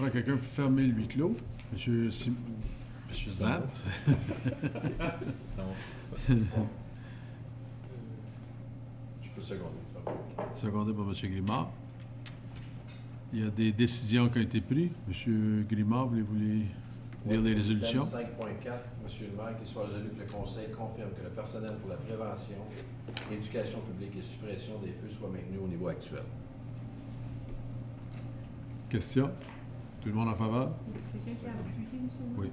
prend quelqu'un pour fermer le huis clos. Monsieur Zant. Non. Je peux seconder. Secondé par M. Grimard. Il y a des décisions qui ont été prises. M. Grimard, voulez-vous lire les résolutions? 5.4, M. le maire, qu'il soit résolu que le Conseil confirme que le personnel pour la prévention, éducation publique et suppression des feux soit maintenu au niveau actuel. Question? Tout le monde en faveur? C'est quelqu'un qui a appuyé, M. Oui.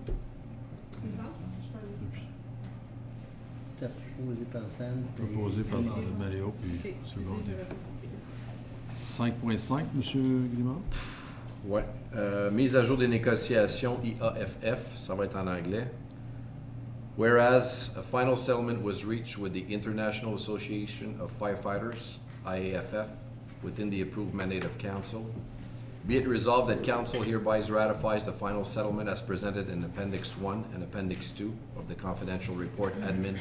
Proposé par Sam. Proposé par Mario, puis secondé. 5.5, M. Grimard? Oui. Mise à jour des négociations IAFF, ça va être en anglais. Whereas a final settlement was reached with the International Association of Firefighters, IAFF, within the approved mandate of Council. Be it resolved that Council hereby ratifies the final settlement as presented in Appendix 1 and Appendix 2 of the Confidential Report Admin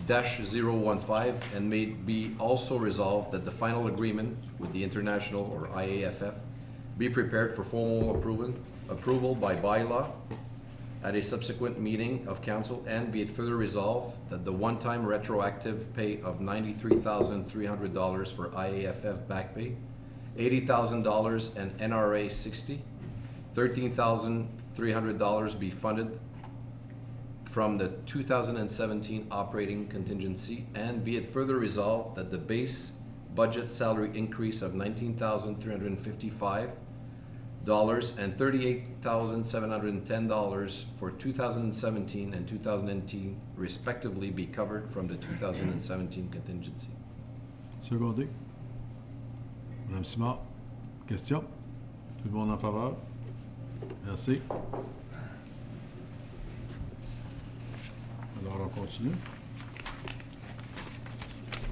2017-015, and may be also resolved that the final agreement with the International or IAFF be prepared for formal approval by bylaw at a subsequent meeting of Council, and be it further resolved that the one-time retroactive pay of $93,300 for IAFF back pay, $80,000 and NRA 60, $13,300 be funded from the 2017 operating contingency, and be it further resolved that the base budget salary increase of $19,355 and $38,710 for 2017 and 2018 respectively be covered from the 2017 contingency. Secondé. Madame Simard, question? Tout le monde en faveur? Merci. Alors, on continue.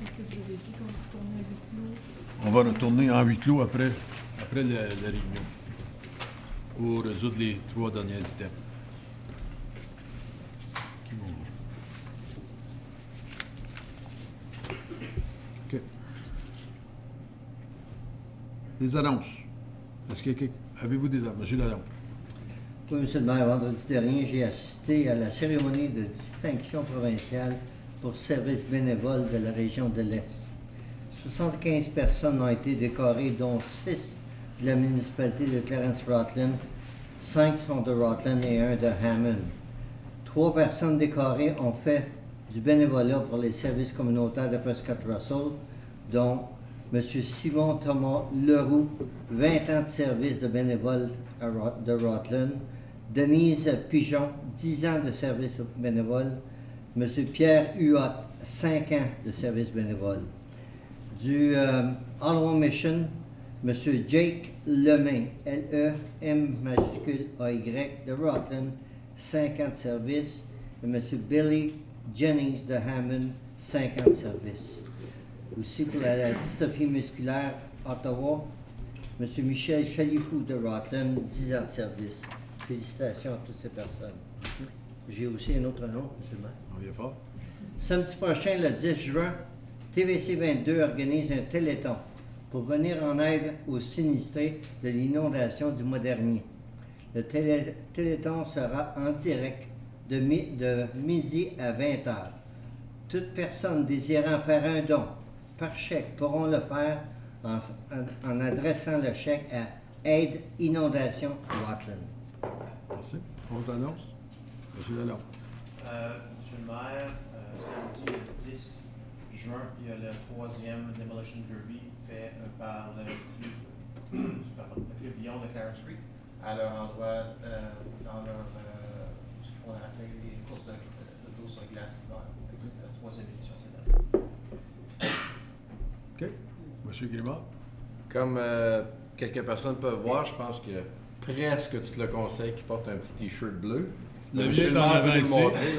Est-ce que vous avez dit qu'on retournait à huis clos? On va retourner en huis clos après la réunion pour résoudre les 3 derniers items. Qui vont... OK. Des annonces. Est-ce que avez-vous des annonces? Monsieur Lalonde. Oui, M. le maire, vendredi dernier, j'ai assisté à la cérémonie de distinction provinciale pour services bénévoles de la région de l'Est. 75 personnes ont été décorées, dont 6 de la municipalité de Clarence-Rutland, 5 sont de Rutland et 1 de Hammond. 3 personnes décorées ont fait du bénévolat pour les services communautaires de Prescott-Russell, dont M. Simon Thomas Leroux, 20 ans de service de bénévole de Rutland, Denise Pigeon, 10 ans de service bénévole, M. Pierre Huot, 5 ans de service bénévole. Du Ottawa Mission, M. Jake Lemain, L-E-M majuscule A-Y, de Rutland, 5 ans de service, et M. Billy Jennings de Hammond, 5 ans de service. Aussi pour la dystophie musculaire, Ottawa, M. Michel Chalifou de Rutland, 10 ans de service. Félicitations à toutes ces personnes. J'ai aussi un autre nom, M. le maire. On vient fort. Samedi prochain, le 10 juin, TVC 22 organise un téléthon pour venir en aide aux sinistrés de l'inondation du mois dernier. Le téléthon sera en direct de midi à 20h. Toute personne désirant faire un don par chèque pourront le faire en adressant le chèque à Aide Inondation Rutland. Merci. Autre annonce? Monsieur Lalonde. Monsieur le maire, samedi le 10 juin, il y a le 3e Demolition Derby fait par le club Lyon de Clarence Street à leur endroit dans leur ce qu'on appelle les courses de dos sur glace l'hiver. La 3e édition cette année. OK. Monsieur Grimard. Comme quelques personnes peuvent voir, je pense que presque tout le conseil qui porte un petit t-shirt bleu. Monsieur le maire veut le montrer.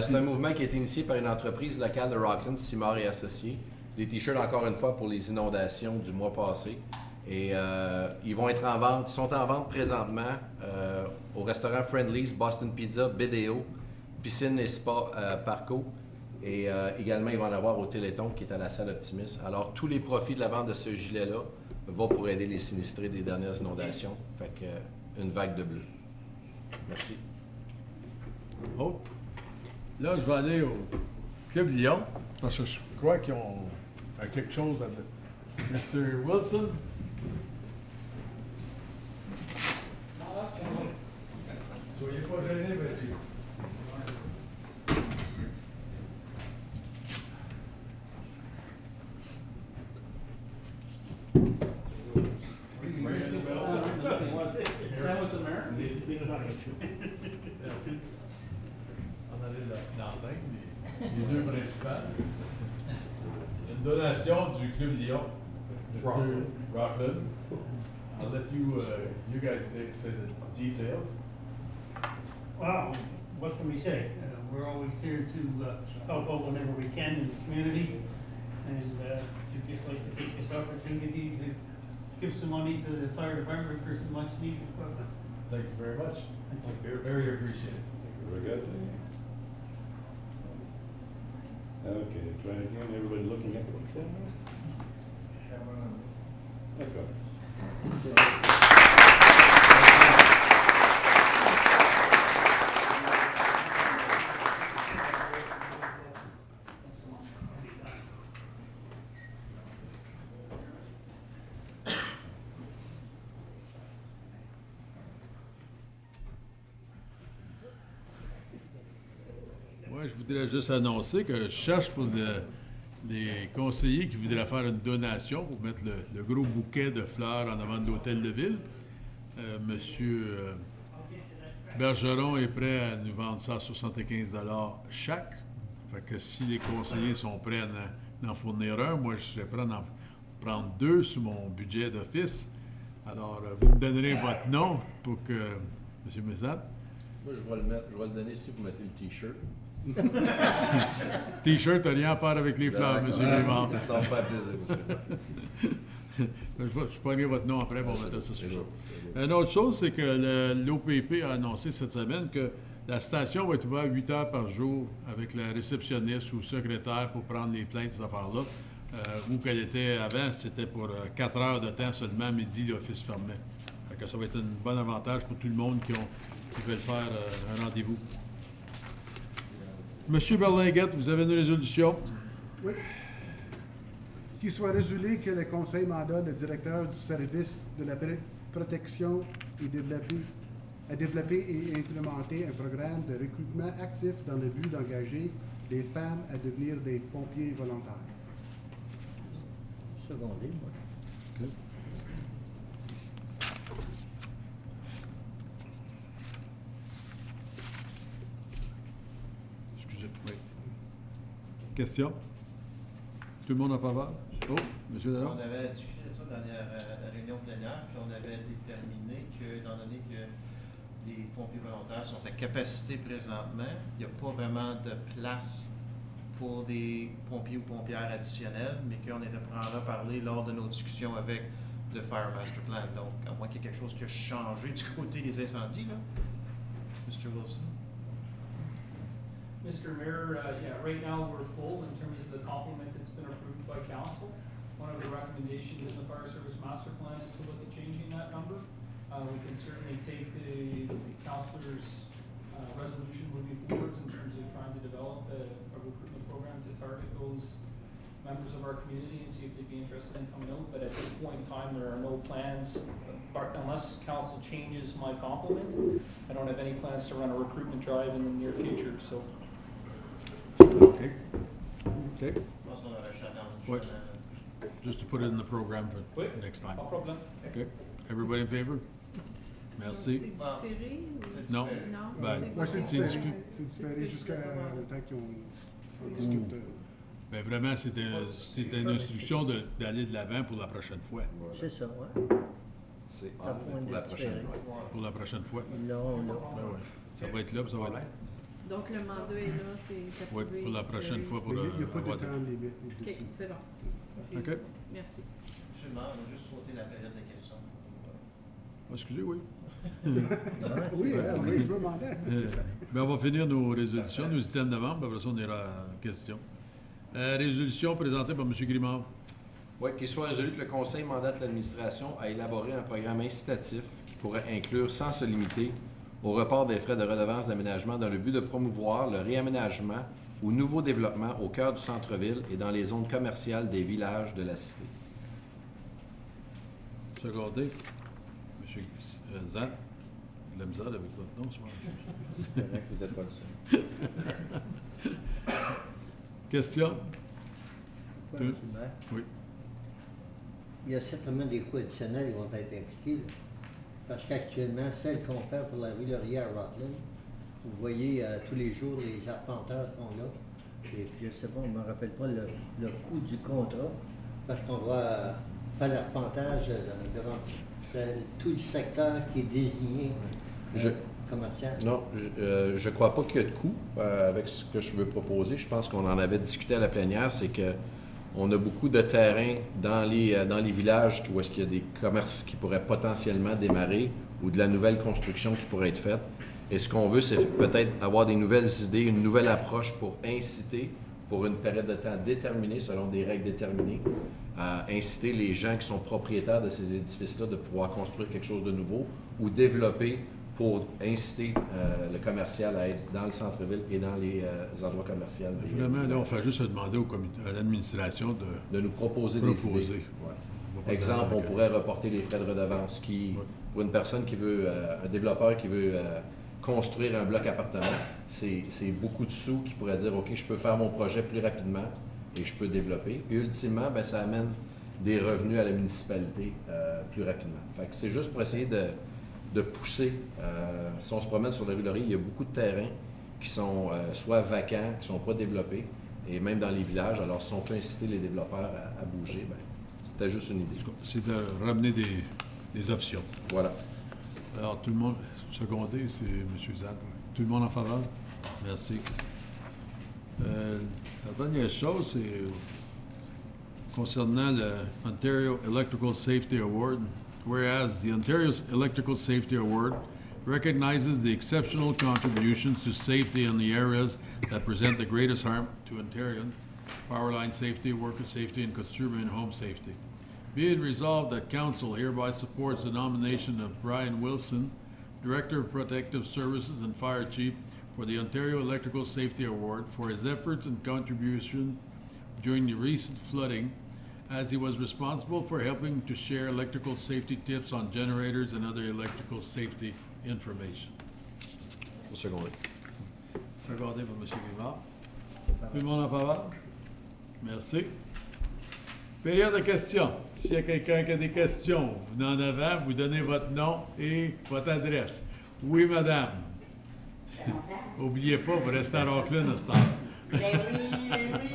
C'est un mouvement qui a été initié par une entreprise locale de Rockland, Simard et Associés. Des t-shirts, encore une fois, pour les inondations du mois passé. Et ils vont être en vente, sont en vente présentement au restaurant Friendly's, Boston Pizza, BDO, Piscine et Spa Parco. Et également, ils vont en avoir au Téléthon qui est à la salle Optimus. Alors, tous les profits de la vente de ce gilet-là va pour aider les sinistrés des dernières inondations. Fait que, une vague de bleu. Merci. Autre? Là, je vais aller au Club Lyon, parce que je crois qu'ils ont quelque chose à dire. Mr. Wilson? Soyez pas gênés, monsieur. On allait dans les deux principales. Une donation du Club Lyon, Mr. Rockland. I'll let you, you guys say the details. Well, what can we say? We're always here to help out whenever we can in the community. And to just like to take this opportunity to give some money to the fire department for some much needed equipment. Thank you very much. Very appreciated. Very good. Okay, try again. Everybody looking at the camera? Okay. Moi, je voudrais juste annoncer que je cherche pour les conseillers qui voudraient faire une donation pour mettre le gros bouquet de fleurs en avant de l'hôtel de ville. Monsieur Bergeron est prêt à nous vendre ça à 75 $ chaque. Fait que si les conseillers sont prêts à en fournir un, moi, je serais prêt à en prendre deux sur mon budget d'office. Alors, vous me donnerez votre nom pour que... Monsieur Mézat? Moi, je vais le donner si vous mettez le T-shirt. T-shirt, t'as rien à faire avec les fleurs, M. Grimard. Ça va me faire plaisir, monsieur. Je prendrai votre nom après pour mettre ça sur ça. Une autre chose, c'est que l'OPP a annoncé cette semaine que la station va être ouverte 8 heures par jour avec la réceptionniste ou le secrétaire pour prendre les plaintes, ces affaires-là. Où qu'elle était avant, c'était pour 4 heures de temps seulement, midi, l'office fermait. Fait que ça va être un bon avantage pour tout le monde qui veulent faire un rendez-vous. Monsieur Berlinguette, vous avez une résolution? Oui. Qu'il soit résolu que le Conseil mandate le directeur du service de la protection et développer et implémenter un programme de recrutement actif dans le but d'engager les femmes à devenir des pompiers volontaires. Secondé, moi. Okay. Excusez, oui. Question? Tout le monde en faveur? Oh, monsieur Dallon? On avait discuté de ça dans la réunion plénière, puis on avait déterminé que, étant donné que les pompiers volontaires sont à capacité présentement, il n'y a pas vraiment de place pour des pompiers ou pompières additionnels, mais qu'on était prêt à en parler lors de nos discussions avec le Fire Master Plan. Donc, à moins qu'il y ait quelque chose qui a changé du côté des incendies, là. Mr. Wilson? Mr. Mayor, yeah, right now we're full in terms of the complement that's been approved by council. One of the recommendations in the Fire Service Master Plan is to look at changing that number. We can certainly take the councilor's resolution moving forwards in terms of trying to develop a recruitment program to target those members of our community and see if they'd be interested in coming out. But at this point in time, there are no plans, unless council changes my complement. I don't have any plans to run a recruitment drive in the near future, so. Okay. Okay. What? Just to put it in the program for next time. No problem. Okay. Everybody in favor? Merci. C'est différé ou... Non. Non. Ben, Ouais, c'est c'est différé. diffus. C'est différé jusqu'à le temps qu'on discute. Ben vraiment, c'est une instruction d'aller de l'avant pour la prochaine fois. C'est ça, ouais. C'est À point pour la de prochaine différer. fois. Pour la prochaine fois. Ils l'auront là. Ben ouais. Ça va être là, puis ça va être là. Donc le mandat est là, c'est Oui, approuvé. pour la prochaine fois. Pour Il n'y a pas avoir de temps limite. OK, c'est bon. OK. Merci. Absolument, on a juste sauté la période des questions. Excusez, oui. Oui, oui, je veux demander. Ben on va finir nos résolutions, nos items de vente, puis après ça, on ira à la question. Résolution présentée par M. Grimard. Oui, qu'il soit résolu que le Conseil mandate l'administration à élaborer un programme incitatif qui pourrait inclure, sans se limiter, au report des frais de redevance d'aménagement dans le but de promouvoir le réaménagement ou nouveau développement au cœur du centre-ville et dans les zones commerciales des villages de la cité. Secondé. M. Zan. De la misère avec votre nom, je pense. C'est vrai que vous n'êtes pas le seul. Question? Ouais, Deux. M. le maire. Oui. Il y a certainement des coûts additionnels qui vont être impliqués. Là. Parce qu'actuellement, celle qu'on fait pour la rue Laurier à Rockland, vous voyez, tous les jours, les arpenteurs sont là. Et puis, je ne sais pas, on ne me rappelle pas le coût du contrat, parce qu'on doit faire l'arpentage devant tout le secteur qui est désigné commercial. Non, je ne crois pas qu'il y a de coût avec ce que je veux proposer. Je pense qu'on en avait discuté à la plénière, c'est que on a beaucoup de terrains dans les villages où est-ce qu'il y a des commerces qui pourraient potentiellement démarrer ou de la nouvelle construction qui pourrait être faite. Et ce qu'on veut, c'est peut-être avoir des nouvelles idées, une nouvelle approche pour inciter, pour une période de temps déterminée, selon des règles déterminées, à inciter les gens qui sont propriétaires de ces édifices-là de pouvoir construire quelque chose de nouveau ou développer pour inciter le commercial à être dans le centre-ville et dans les endroits commerciaux. Vraiment, là, on fait juste demander à l'administration de nous proposer des idées. Ouais. Exemple, on pourrait reporter les frais de redevance qui, pour une personne qui veut, un développeur qui veut construire un bloc appartement, c'est beaucoup de sous qui pourrait dire, OK, je peux faire mon projet plus rapidement et je peux développer. Puis ultimement, ben, ça amène des revenus à la municipalité plus rapidement. Fait que c'est juste pour essayer de pousser. Si on se promène sur la rue Laurier, il y a beaucoup de terrains qui sont soit vacants, qui ne sont pas développés, et même dans les villages. Alors, si on peut inciter les développeurs à bouger, ben, c'était juste une idée. C'est de ramener des options. Voilà. Alors, tout le monde, secondé, c'est M. Zad. Tout le monde en faveur? Merci. La dernière chose, c'est concernant le Ontario Electrical Safety Award. Whereas the Ontario's Electrical Safety Award recognizes the exceptional contributions to safety in the areas that present the greatest harm to Ontarians, power line safety, worker safety, and consumer and home safety. Be it resolved that Council hereby supports the nomination of Brian Wilson, Director of Protective Services and Fire Chief, for the Ontario Electrical Safety Award for his efforts and contribution during the recent flooding, as he was responsible for helping to share electrical safety tips on generators and other electrical safety information. Secondé. Secondé par M. Vivard. Tout le monde en faveur? Merci. Période de questions. S'il y a quelqu'un qui a des questions, vous venez en avant, vous donnez votre nom et votre adresse. Oui, madame. N'oubliez pas, vous restez à Rockland à ce temps. Ben oui, ben oui.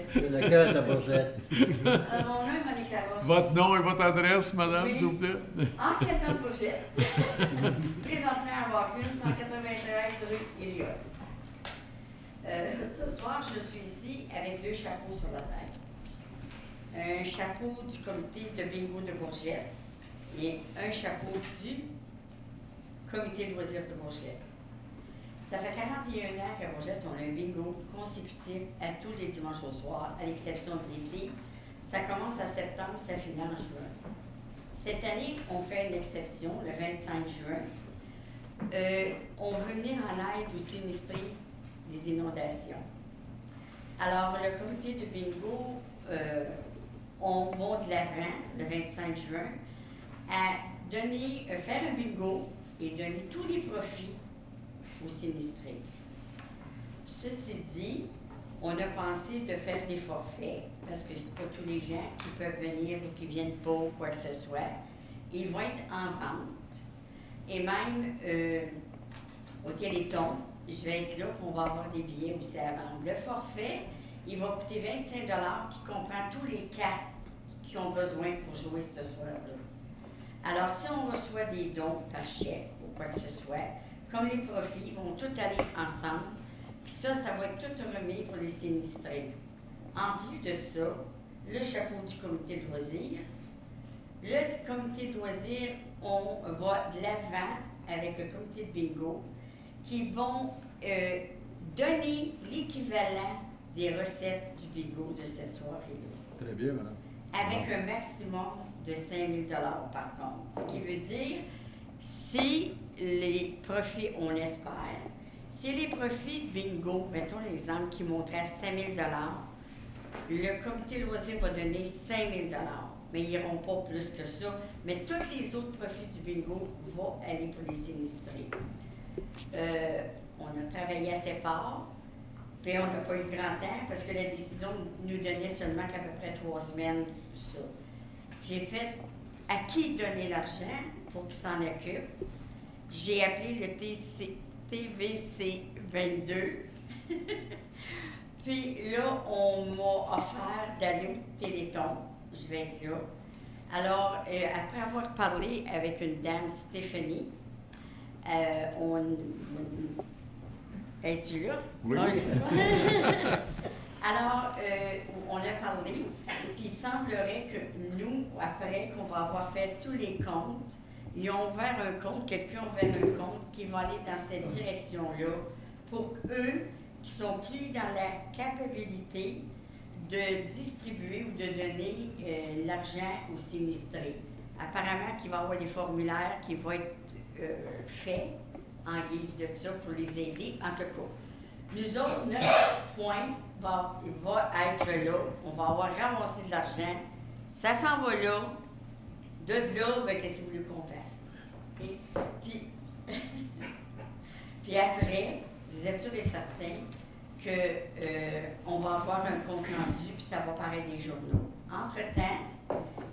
C'est le cœur de la bourgette. Mon nom est Monique Laroche. Votre nom et votre adresse, madame, Oui. s'il vous plaît? Anciennement Bourgette. Présentement à Rockland, 193 rue Elliott. Ce soir, je suis ici avec deux chapeaux sur la tête. Un chapeau du comité de bingo de Bourgette et un chapeau du comité de loisirs de Bourgette. Ça fait 41 ans qu'à Bourgette, on a un bingo consécutif à tous les dimanches au soir, à l'exception de l'été. Ça commence à septembre, ça finit en juin. Cette année, on fait une exception, le 25 juin. On veut venir en aide aux sinistrés des inondations. Alors, le comité de bingo, on va de l'avant, le 25 juin, à donner, faire un bingo et donner tous les profits aux sinistrés. Ceci dit, on a pensé de faire des forfaits, parce que c'est pas tous les gens qui peuvent venir ou qui viennent pas ou quoi que ce soit. Ils vont être en vente. Et même au Téléthon, je vais être là, puis on va avoir des billets aussi à vendre. Le forfait, il va coûter 25 $ qui comprend tous les cas qui ont besoin pour jouer ce soir-là. Alors, si on reçoit des dons par chèque ou quoi que ce soit, comme les profits vont tout aller ensemble, puis ça va être tout remis pour les sinistrés. En plus de ça, le chapeau du comité de loisirs. Le comité de loisirs, on va de l'avant avec le comité de bingo, qui vont donner l'équivalent des recettes du bingo de cette soirée-là. Très bien, madame. avec un maximum de 5 000 par compte. Ce qui veut dire, si les profits, on espère, si les profits bingo, mettons l'exemple qui montrait à 5 000 le comité loisir va donner 5 000 mais ils n'iront pas plus que ça. Mais tous les autres profits du bingo vont aller pour les sinistrés. On a travaillé assez fort, puis on n'a pas eu grand temps parce que la décision nous donnait seulement qu'à peu près 3 semaines, tout ça. J'ai fait à qui donner l'argent pour qu'il s'en occupe. J'ai appelé le TVC 22. Puis là, on m'a offert d'aller au Téléthon. Je vais être là. Alors, après avoir parlé avec une dame, Stéphanie, es-tu là? Oui. Non, alors, on a parlé, puis il semblerait que nous, après qu'on va avoir fait tous les comptes, ils ont ouvert un compte, quelqu'un a ouvert un compte qui va aller dans cette direction-là pour eux qui sont plus dans la capacité de distribuer ou de donner l'argent aux sinistrés. Apparemment qu'il va y avoir des formulaires qui vont être faits en guise de ça pour les aider. En tout cas, nous autres, notre point va être là. On va avoir ramassé de l'argent. Ça s'en va là. De là, ben, qu'est-ce que vous voulez qu'on fasse? Okay? Puis après, vous êtes sûr et certain qu'on va avoir un compte rendu, puis ça va paraître des journaux. Entre-temps,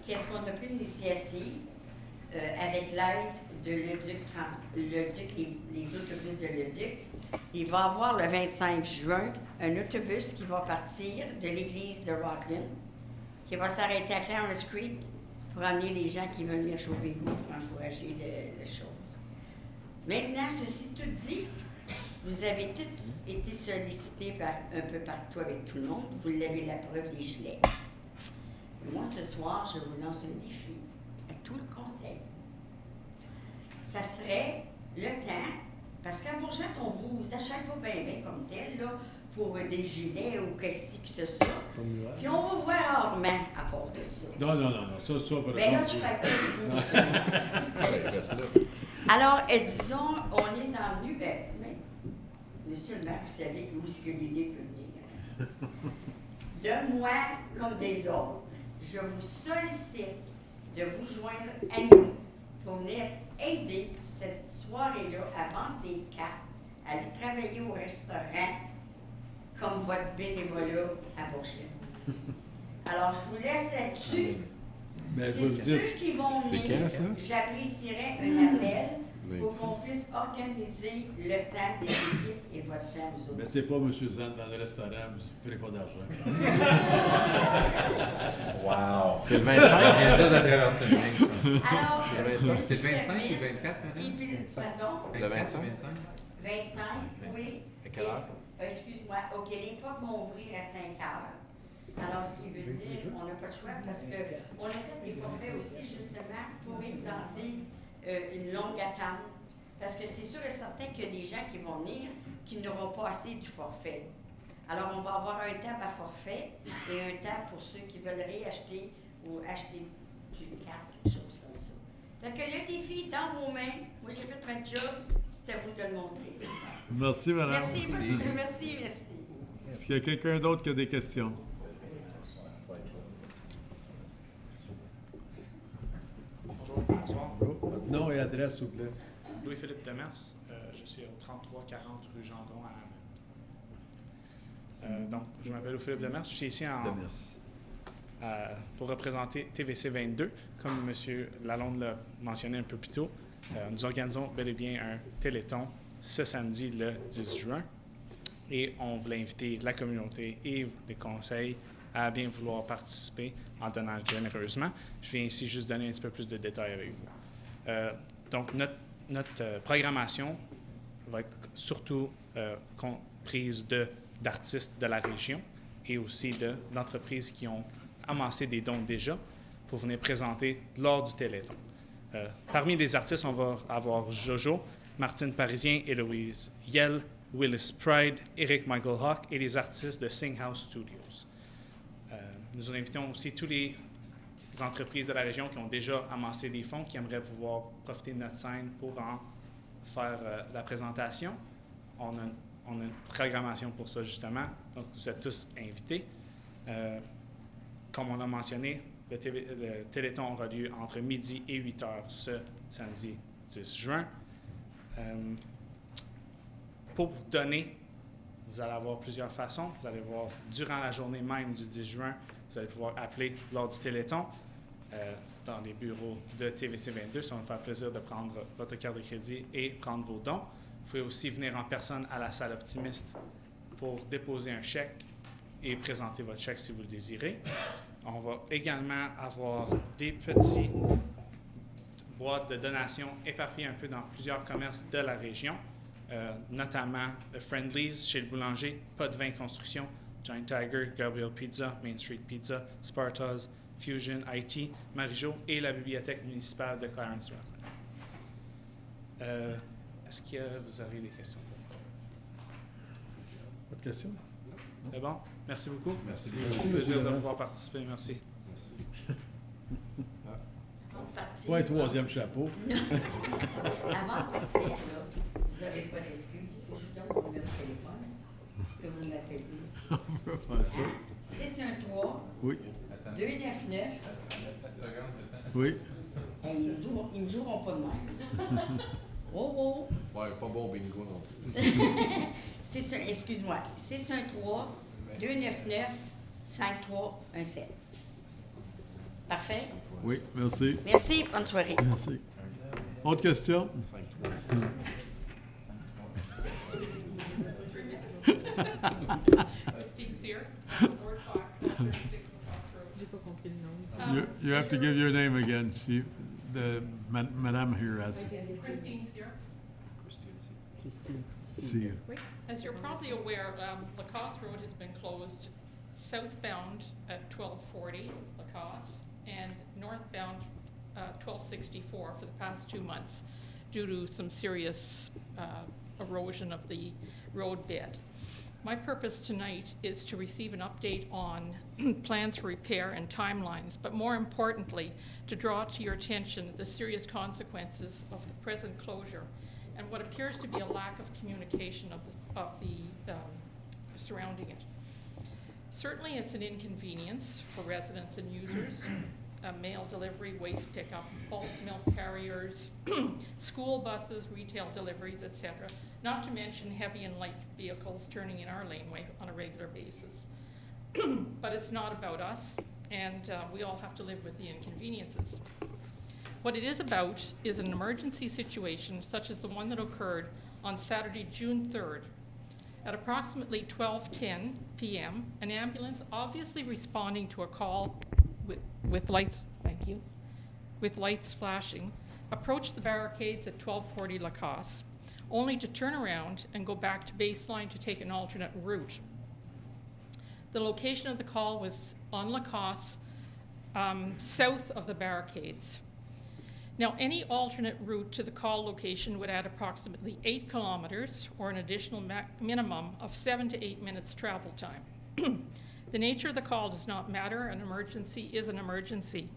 qu'est-ce qu'on a pris l'initiative avec l'aide de l'EDUC, les autobus de l'EDUC? Il va y avoir le 25 juin un autobus qui va partir de l'église de Rockland, qui va s'arrêter à Clarence Creek pour amener les gens qui veulent venir chauffer le goût pour encourager les choses. Maintenant, ceci tout dit, vous avez tous été sollicités un peu partout avec tout le monde. Vous l'avez la preuve des gilets. Et moi, ce soir, je vous lance un défi à tout le conseil. Ça serait le temps, parce qu'à Bourgette, on ne vous achète pas bien comme tel, là, pour des gilets ou quelque que ce soit. Puis on vous voit rarement à part de ça. Non, ça, par ben là, exemple. tu fais pas de vous. Alors, disons, on est dans le nu, monsieur le maire, vous savez où est-ce que l'idée peut venir. De moi comme des autres, je vous sollicite de vous joindre à nous pour venir aider cette soirée-là à vendre des cartes, à aller travailler au restaurant comme votre bénévolat à Bourget. Alors, je vous laisse là-dessus. Mais Et ceux qui vont venir, j'apprécierais un appel pour qu'on puisse organiser le temps des équipes et votre temps aux autres. Mettez pas M. Zan dans le restaurant, vous ne ferez pas d'argent. Wow! C'est le 25, il vient juste de traverser le main. Alors, c'est le 25 ou le 24, et puis, pardon? Le 25? 25, oui. À quelle heure? Excuse-moi, OK, les portes vont ouvrir à 5 heures. Alors, ce qui veut dire qu'on n'a pas de choix parce qu'on a fait des forfaits aussi, justement, pour exempter une longue attente. Parce que c'est sûr et certain qu'il y a des gens qui vont venir qui n'auront pas assez du forfait. Alors, on va avoir un temps par forfait et un temps pour ceux qui veulent réacheter ou acheter du carte, quelque chose comme ça. Fait que le défi est dans vos mains. Moi, j'ai fait mon job. C'est à vous de le montrer. Merci, madame. Merci. Est-ce qu'il y a quelqu'un d'autre qui a des questions? Bonsoir. Votre nom et adresse, s'il vous plaît. Louis-Philippe Demers, je suis au 3340 rue Gendron à Hamel. Donc, je m'appelle Louis-Philippe Demers, je suis ici pour représenter TVC 22. Comme M. Lalonde l'a mentionné un peu plus tôt, nous organisons bel et bien un téléthon ce samedi, le 10 juin. Et on voulait inviter la communauté et les conseils à bien vouloir participer en donnant généreusement. Je viens ici juste donner un petit peu plus de détails avec vous. Donc, notre programmation va être surtout comprise d'artistes de la région et aussi d'entreprises qui ont amassé des dons déjà pour venir présenter lors du Téléthon. Parmi les artistes, on va avoir Jojo, Martine Parisien, Héloïse Yell, Willis Pride, Eric Michael Hawk et les artistes de Sing House Studios. Nous invitons aussi tous les entreprises de la région qui ont déjà amassé des fonds, qui aimeraient pouvoir profiter de notre scène pour en faire la présentation. On a une programmation pour ça, justement. Donc, vous êtes tous invités. Comme on a mentionné, le Téléthon aura lieu entre midi et 8 heures ce samedi 10 juin. Pour donner, vous allez avoir plusieurs façons. Vous allez voir, durant la journée même du 10 juin, vous allez pouvoir appeler lors du Téléthon dans les bureaux de TVC 22. Ça va me faire plaisir de prendre votre carte de crédit et prendre vos dons. Vous pouvez aussi venir en personne à la salle optimiste pour déposer un chèque et présenter votre chèque si vous le désirez. On va également avoir des petits boîtes de donations éparpillées un peu dans plusieurs commerces de la région, notamment le Friendly's chez le boulanger, Pas de vin construction, Giant Tiger, Gabriel Pizza, Main Street Pizza, Sparta's, Fusion, IT, Marijo et la bibliothèque municipale de Clarence Rockland. Est-ce que vous avez des questions pour moi? Pas de questions? C'est bon? Merci beaucoup. Merci. C'est un plaisir de pouvoir participer. Merci. Ouais, troisième chapeau. Avant de partir, là, vous n'avez pas d'excuses. Il faut juste donner mon numéro de téléphone que vous m'appelez. On va faire ça. 613 Oui. 299. Oui. Hey, ils me joueront pas de même. Oh, oh. Ouais, pas bon bingo non plus. Excuse-moi. 613 299 5317. Parfait? Oui, merci. Merci. Bonne soirée. Merci. Autre question? Christine Sear, Ward 5, 1236 Lacrosse Road. J'ai pas compris le nom. You have to give your name again. Madame here has. Christine Sear. See you. As you're probably aware, Lacoste Road has been closed southbound at 1240 Lacoste and northbound 1264 for the past 2 months due to some serious erosion of the road bed. My purpose tonight is to receive an update on plans for repair and timelines, but more importantly, to draw to your attention the serious consequences of the present closure and what appears to be a lack of communication of the surrounding it. Certainly it's an inconvenience for residents and users, mail delivery, waste pickup, bulk milk carriers, school buses, retail deliveries, etc., not to mention heavy and light vehicles turning in our laneway on a regular basis. But it's not about us, and we all have to live with the inconveniences. What it is about is an emergency situation such as the one that occurred on Saturday, June 3rd. At approximately 12:10 p.m., an ambulance obviously responding to a call with lights, thank you, with lights flashing, approached the barricades at 1240 Lacoste, only to turn around and go back to baseline to take an alternate route. The location of the call was on Lacoste, south of the barricades. Now, any alternate route to the call location would add approximately 8 kilometers or an additional minimum of 7 to 8 minutes travel time. The nature of the call does not matter. An emergency is an emergency.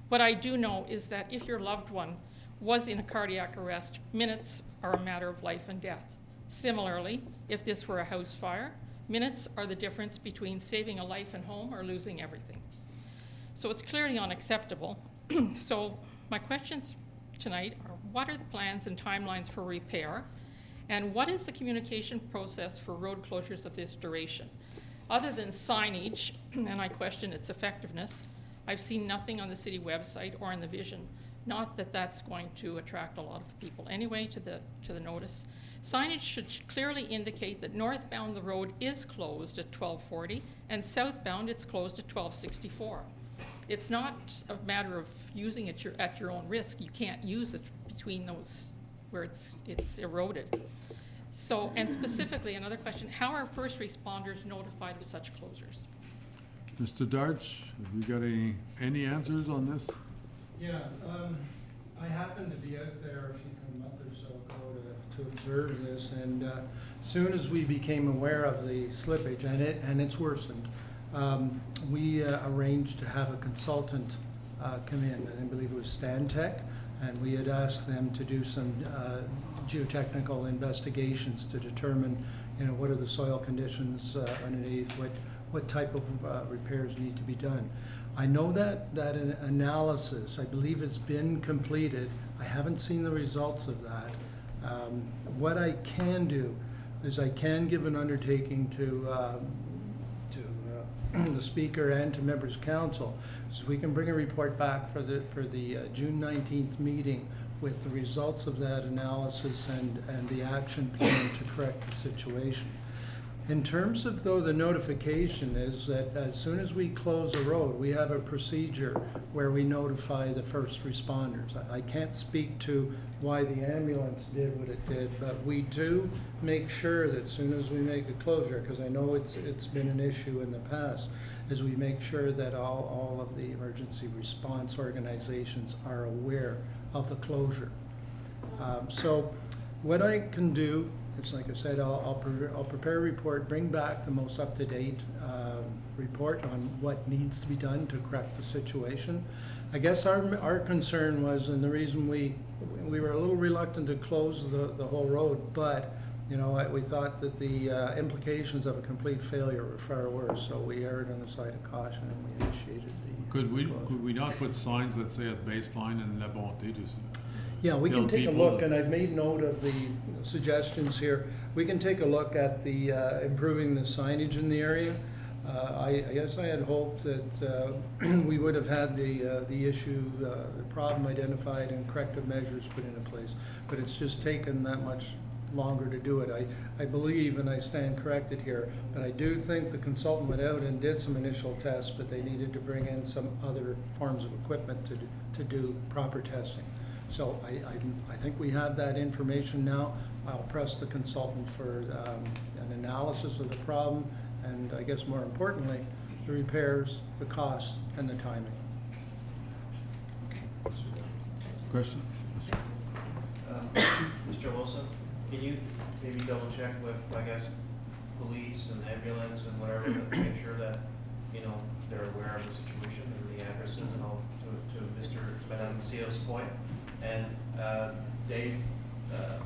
What I do know is that if your loved one was in a cardiac arrest, minutes are a matter of life and death. Similarly, if this were a house fire, minutes are the difference between saving a life and home or losing everything. So it's clearly unacceptable. So my questions tonight are, what are the plans and timelines for repair? And what is the communication process for road closures of this duration? Other than signage, and I question its effectiveness, I've seen nothing on the city website or in the vision. Not that that's going to attract a lot of people anyway to the notice. Signage should clearly indicate that northbound the road is closed at 1240 and southbound it's closed at 1264. It's not a matter of using it at your own risk. You can't use it between those where it's eroded. So, and specifically, another question, how are first responders notified of such closures? Mr. Darch, have you got any answers on this? Yeah, I happened to be out there a month or so ago to observe this, and as soon as we became aware of the slippage, and it's worsened, we arranged to have a consultant come in. I believe it was Stantec, and we had asked them to do some geotechnical investigations to determine, what are the soil conditions underneath, what type of repairs need to be done. I know that an analysis, I believe, has been completed. I haven't seen the results of that. What I can do is I can give an undertaking to the Speaker and to members of council, so we can bring a report back for the June 19th meeting with the results of that analysis and the action plan to correct the situation. In terms of, though, the notification is that as soon as we close a road, we have a procedure where we notify the first responders. I can't speak to why the ambulance did what it did, but we do make sure that as soon as we make a closure, because I know it's been an issue in the past, is we make sure that all of the emergency response organizations are aware of the closure. So what I can do, it's like I said, I'll prepare a report, bring back the most up-to-date report on what needs to be done to correct the situation. I guess our concern was, and the reason we were a little reluctant to close the whole road, but we thought that the implications of a complete failure were far worse, so we erred on the side of caution and we initiated the Could we not put signs, let's say, at Baseline and La Bonté? Yeah, we can take a look, and I've made note of the suggestions here. We can take a look at the improving the signage in the area. I guess I had hoped that we would have had the issue, the problem identified and corrective measures put into place, but it's just taken that much longer to do it. I believe, and I stand corrected here, but I do think the consultant went out and did some initial tests, but they needed to bring in some other forms of equipment to do proper testing. So I think we have that information now. I'll press the consultant for an analysis of the problem, and I guess more importantly, the repairs, the cost, and the timing. Question? Mr. Wilson, can you maybe double check with, I guess, police and ambulance and whatever to make sure that, they're aware of the situation and the addresses and all to Mr. Madame Seal's point? And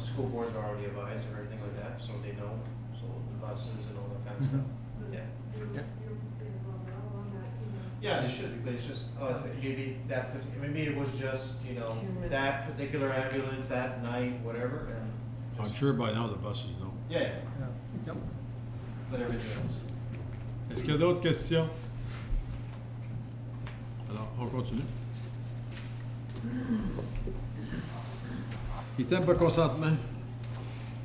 school boards are already advised of everything like that, so they know, so the buses and all that kind of stuff. Yeah. Yeah, they should be, but it's just, maybe it was just, that particular ambulance that night, whatever, and I'm sure by now the buses know. Yeah. Yep. But everything else. Est-ce qu'il y a d'autres questions? Alors, on continue. Item par consentement.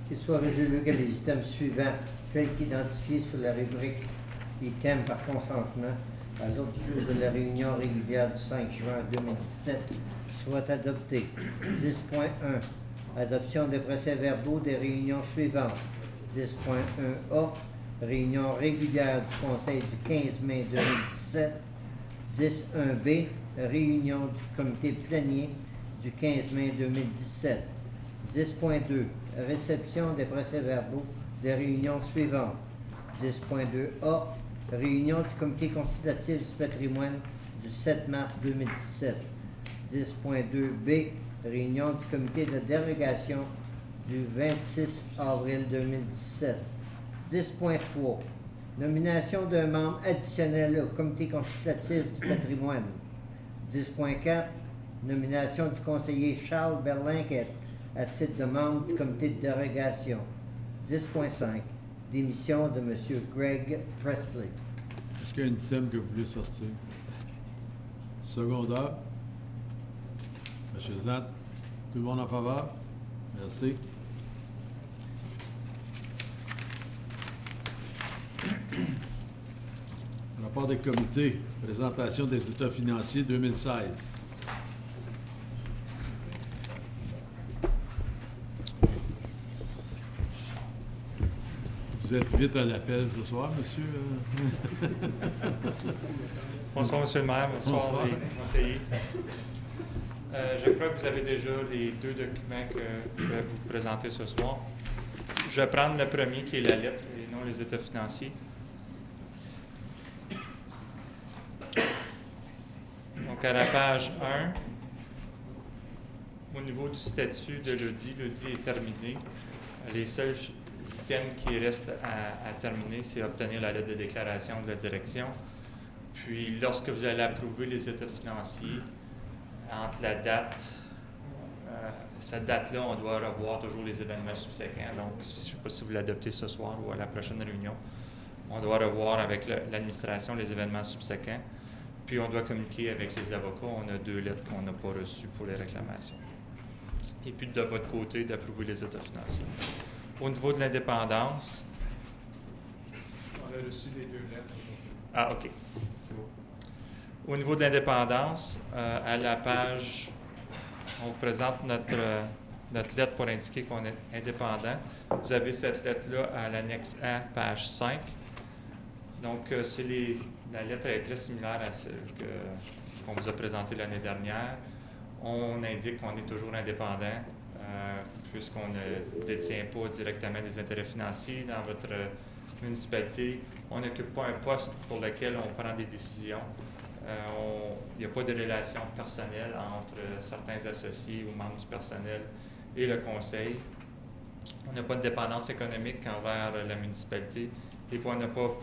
Qu'il soit résolu que les items suivants, tels qu'identifiés sur la rubrique item par consentement à l'ordre du jour de la réunion régulière du 5 juin 2017, soient adoptés. 10.1. Adoption des procès-verbaux des réunions suivantes. 10.1a. Réunion régulière du Conseil du 15 mai 2017. 10.1b. Réunion du Comité plénier du 15 mai 2017. 10.2. Réception des procès-verbaux des réunions suivantes. 10.2a. Réunion du Comité consultatif du patrimoine du 7 mars 2017. 10.2b. Réunion du Comité de dérogation du 26 avril 2017. 10.3. Nomination d'un membre additionnel au Comité consultatif du patrimoine. 10.4. Nomination du conseiller Charles Berlinquet à titre de membre du Comité de dérogation. 10.5. Démission de M. Greg Presley. Est-ce qu'il y a un item que vous voulez sortir? Secondaire. M. Zant, tout le monde en faveur? Merci. Rapport des comités, présentation des états financiers 2016. Vous êtes vite à l'appel ce soir, monsieur? Bonsoir, monsieur le maire. Bonsoir, les conseillers. Je crois que vous avez déjà les deux documents que je vais vous présenter ce soir. Je vais prendre le premier, qui est la lettre, et non les états financiers. Donc, à la page 1, au niveau du statut de l'audit est terminé. Les seuls items qui restent à terminer, c'est obtenir la lettre de déclaration de la direction. Puis, lorsque vous allez approuver les états financiers, entre la date, cette date-là, on doit revoir toujours les événements subséquents. Donc, je ne sais pas si vous l'adoptez ce soir ou à la prochaine réunion. On doit revoir avec l'administration les événements subséquents. Puis, on doit communiquer avec les avocats. On a 2 lettres qu'on n'a pas reçues pour les réclamations. Et puis, de votre côté, d'approuver les états financiers. Au niveau de l'indépendance... On a reçu les 2 lettres. Ah, OK. C'est beau. Au niveau de l'indépendance, à la page... On vous présente notre lettre pour indiquer qu'on est indépendant. Vous avez cette lettre-là à l'annexe A, page 5. Donc, la lettre est très similaire à celle qu'on vous a présentée l'année dernière. On indique qu'on est toujours indépendant, puisqu'on ne détient pas directement des intérêts financiers dans votre municipalité. On n'occupe pas un poste pour lequel on prend des décisions. Il n'y a pas de relation personnelle entre certains associés ou membres du personnel et le conseil. On n'a pas de dépendance économique envers la municipalité et puis on n'a pas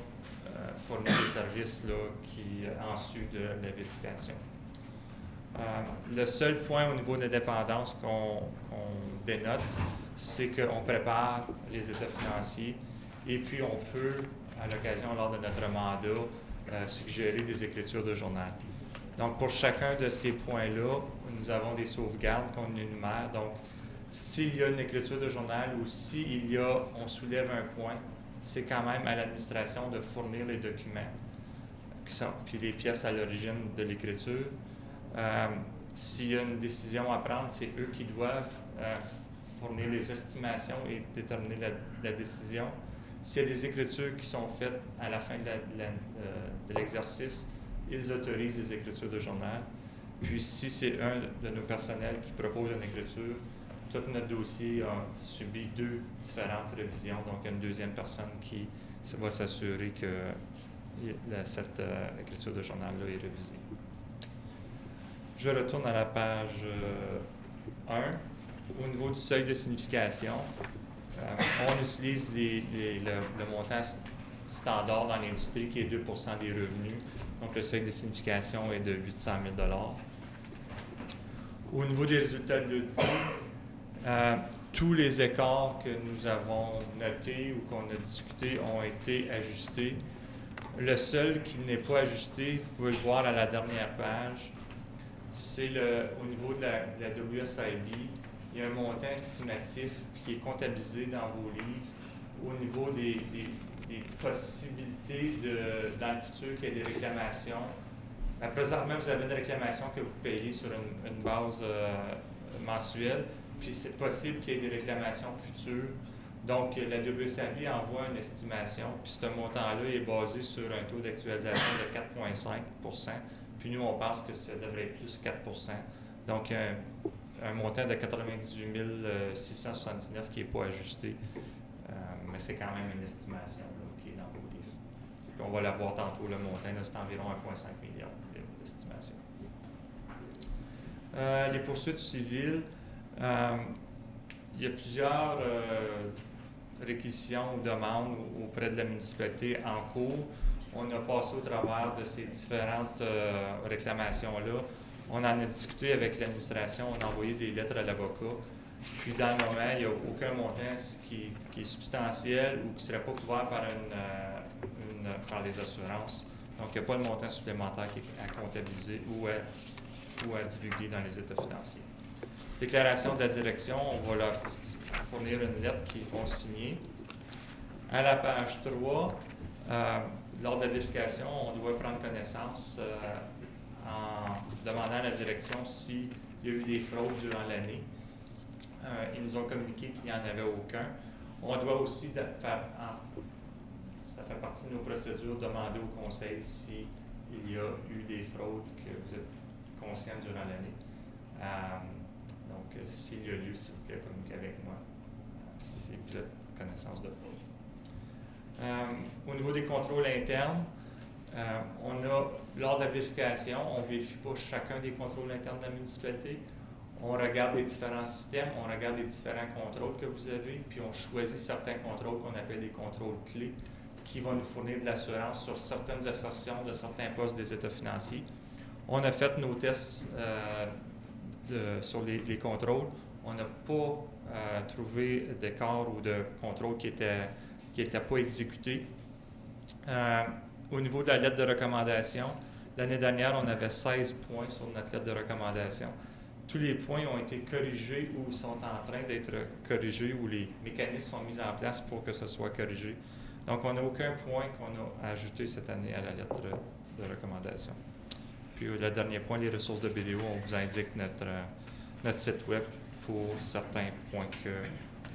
fourni des services là, qui en su de la vérification. Le seul point au niveau de l'indépendance qu'on dénote, c'est qu'on prépare les états financiers et puis on peut, à l'occasion lors de notre mandat, suggérer des écritures de journal. Donc, pour chacun de ces points-là, nous avons des sauvegardes qu'on énumère. Donc, s'il y a une écriture de journal ou on soulève un point, c'est quand même à l'administration de fournir les documents puis les pièces à l'origine de l'écriture. S'il y a une décision à prendre, c'est eux qui doivent fournir les estimations et déterminer la décision. S'il y a des écritures qui sont faites à la fin de l'exercice, ils autorisent les écritures de journal. Puis, si c'est un de nos personnels qui propose une écriture, tout notre dossier a subi 2 différentes révisions. Donc, il y a une deuxième personne qui va s'assurer que cette écriture de journal-là est révisée. Je retourne à la page 1. Au niveau du seuil de signification, on utilise le montant standard dans l'industrie qui est 2 des revenus. Donc, le seuil de signification est de 800 000 $. Au niveau des résultats de l'audit, tous les écarts que nous avons notés ou qu'on a discutés ont été ajustés. Le seul qui n'est pas ajusté, vous pouvez le voir à la dernière page, c'est au niveau de la WSIB. Il y a un montant estimatif qui est comptabilisé dans vos livres au niveau des possibilités dans le futur qu'il y ait des réclamations. Présentement, vous avez une réclamation que vous payez sur une base mensuelle, puis c'est possible qu'il y ait des réclamations futures. Donc, la WSIB envoie une estimation, puis ce montant-là est basé sur un taux d'actualisation de 4,5 %. Puis nous, on pense que ça devrait être plus 4 %. Donc, un montant de 98 679 qui n'est pas ajusté, mais c'est quand même une estimation là, qui est dans vos livres. Puis on va la voir tantôt, le montant, c'est environ 1,5 milliard d'estimation. Les poursuites civiles, il y a plusieurs réquisitions ou demandes auprès de la municipalité en cours. On a passé au travers de ces différentes réclamations-là. On en a discuté avec l'administration, on a envoyé des lettres à l'avocat. Puis, dans le moment, il n'y a aucun montant qui est substantiel ou qui ne serait pas couvert par les assurances. Donc, il n'y a pas de montant supplémentaire qui est à comptabiliser ou à divulguer dans les états financiers. Déclaration de la direction, on va leur fournir une lettre qu'ils vont signer. À la page 3, lors de la vérification, on doit prendre connaissance en demandant à la direction s'il y a eu des fraudes durant l'année. Ils nous ont communiqué qu'il n'y en avait aucun. On doit aussi, ça fait partie de nos procédures, demander au Conseil s'il y a eu des fraudes que vous êtes conscient durant l'année. Donc, s'il y a lieu, s'il vous plaît, communiquez avec moi si vous êtes connaissance de fraude. Au niveau des contrôles internes, Lors de la vérification, on ne vérifie pas chacun des contrôles internes de la municipalité. On regarde les différents systèmes, on regarde les différents contrôles que vous avez, puis on choisit certains contrôles qu'on appelle des contrôles clés, qui vont nous fournir de l'assurance sur certaines assertions de certains postes des états financiers. On a fait nos tests sur les contrôles. On n'a pas trouvé d'écart ou de contrôle qui n'était pas exécuté. Au niveau de la lettre de recommandation, l'année dernière, on avait 16 points sur notre lettre de recommandation. Tous les points ont été corrigés ou sont en train d'être corrigés ou les mécanismes sont mis en place pour que ce soit corrigé. Donc, on n'a aucun point qu'on a ajouté cette année à la lettre de recommandation. Puis, le dernier point, les ressources de BDO, on vous indique notre site web pour certains points que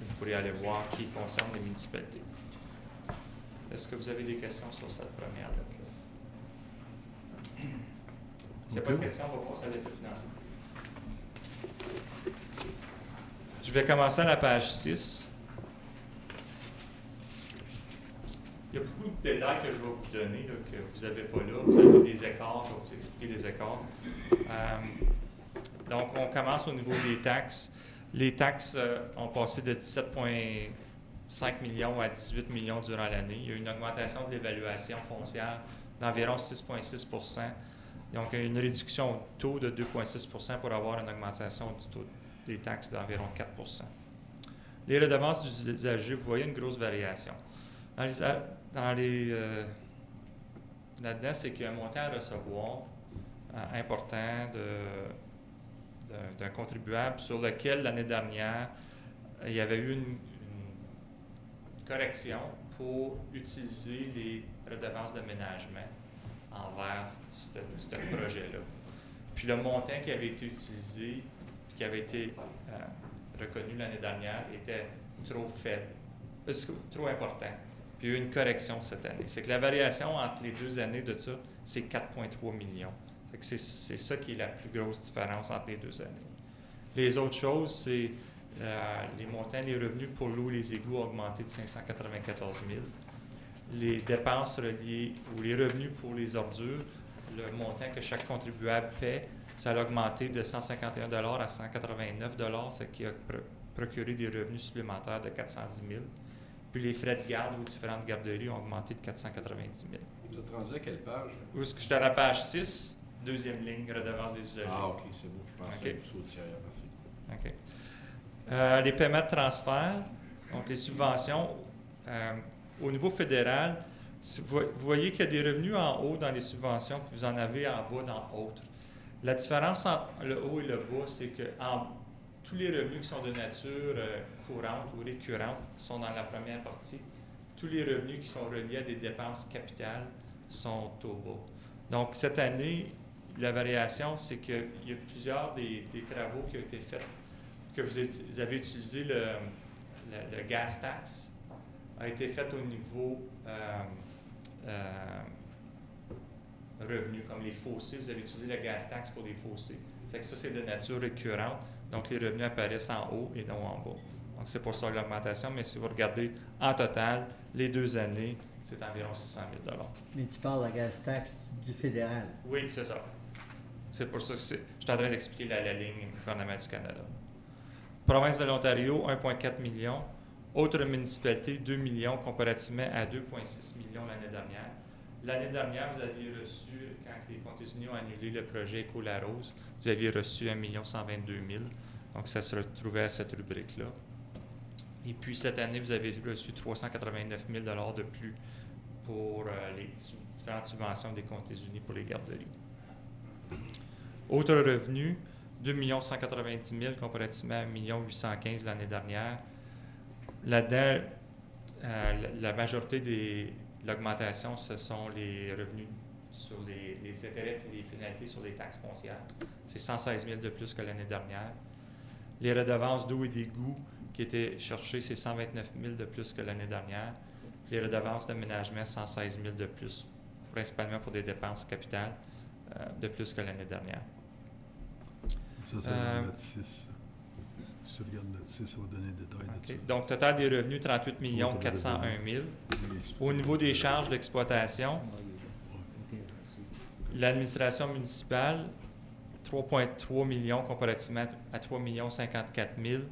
vous pourrez aller voir qui concernent les municipalités. Est-ce que vous avez des questions sur cette première lettre-là? S'il n'y a pas de questions, on va passer à l'état financier. Je vais commencer à la page 6. Il y a beaucoup de détails que je vais vous donner là, que vous n'avez pas là. Vous avez des écarts, je vais vous expliquer les écarts. Donc, on commence au niveau des taxes. Les taxes ont passé de 17,5 millions à 18 millions durant l'année. Il y a eu une augmentation de l'évaluation foncière d'environ 6,6 %. Donc, il y a une réduction au taux de 2,6 % pour avoir une augmentation du taux des taxes d'environ 4 %. Les redevances d'usagers, vous voyez une grosse variation. Là-dedans, c'est qu'il y a un montant à recevoir important d'un contribuable sur lequel, l'année dernière, il y avait eu une correction pour utiliser les redevances d'aménagement envers ce projet-là. Puis le montant qui avait été utilisé, qui avait été reconnu l'année dernière, était trop faible, trop important. Puis il y a eu une correction cette année. C'est que la variation entre les deux années de ça, c'est 4,3 millions. Fait que c'est ça qui est la plus grosse différence entre les deux années. Les autres choses, c'est les montants, les revenus pour l'eau et les égouts ont augmenté de 594 000. Les dépenses reliées ou les revenus pour les ordures, le montant que chaque contribuable paie, ça a augmenté de 151 $ à 189 $, ce qui a procuré des revenus supplémentaires de 410 000. Puis les frais de garde aux différentes garderies ont augmenté de 490 000. Vous êtes rendu à quelle page? Où est-ce que j'étais à la page 6, deuxième ligne, redevance des usagers. Ah, OK, c'est beau. Je pensais que vous sautiez ailleurs. Merci. OK. Les paiements de transfert, donc les subventions, au niveau fédéral, vous voyez qu'il y a des revenus en haut dans les subventions, puis vous en avez en bas dans autres. La différence entre le haut et le bas, c'est que tous les revenus qui sont de nature courante ou récurrente sont dans la première partie. Tous les revenus qui sont reliés à des dépenses capitales sont au bas. Donc, cette année, la variation, c'est qu'il y a plusieurs des travaux qui ont été faits, que vous avez utilisé le gas tax, a été fait au niveau revenus, comme les fossés. Vous avez utilisé le gas tax pour les fossés. C'est que ça, c'est de nature récurrente. Donc, les revenus apparaissent en haut et non en bas. Donc, c'est pour ça l'augmentation. Mais si vous regardez en total, les deux années, c'est environ 600 000 $. Mais tu parles de la gas tax du fédéral. Oui, c'est ça. C'est pour ça que je suis en train d'expliquer la ligne gouvernement du Canada. Province de l'Ontario, 1,4 million. Autres municipalités, 2 millions comparativement à 2,6 millions l'année dernière. L'année dernière, vous aviez reçu, quand les Conseil ont annulé le projet Éco-la-Rose, vous aviez reçu 1 122 000. Donc, ça se retrouvait à cette rubrique-là. Et puis, cette année, vous avez reçu 389 000 $ de plus pour les différentes subventions des Conseil pour les garderies. Autres revenus, 2 190 000 comparativement à 1 815 000 l'année dernière. Là-dedans, la majorité de l'augmentation, ce sont les revenus sur les intérêts et les pénalités sur les taxes foncières. C'est 116 000 de plus que l'année dernière. Les redevances d'eau et d'égout qui étaient cherchées, c'est 129 000 de plus que l'année dernière. Les redevances d'aménagement, 116 000 de plus, principalement pour des dépenses capitales de plus que l'année dernière. Ça, c'est la note 6. Si tu regardes la note 6, ça va donner des détails de ça. Donc, total des revenus, 38 401 000. Au niveau des charges d'exploitation, L'administration municipale, 3,3 millions comparativement à 3 54 000.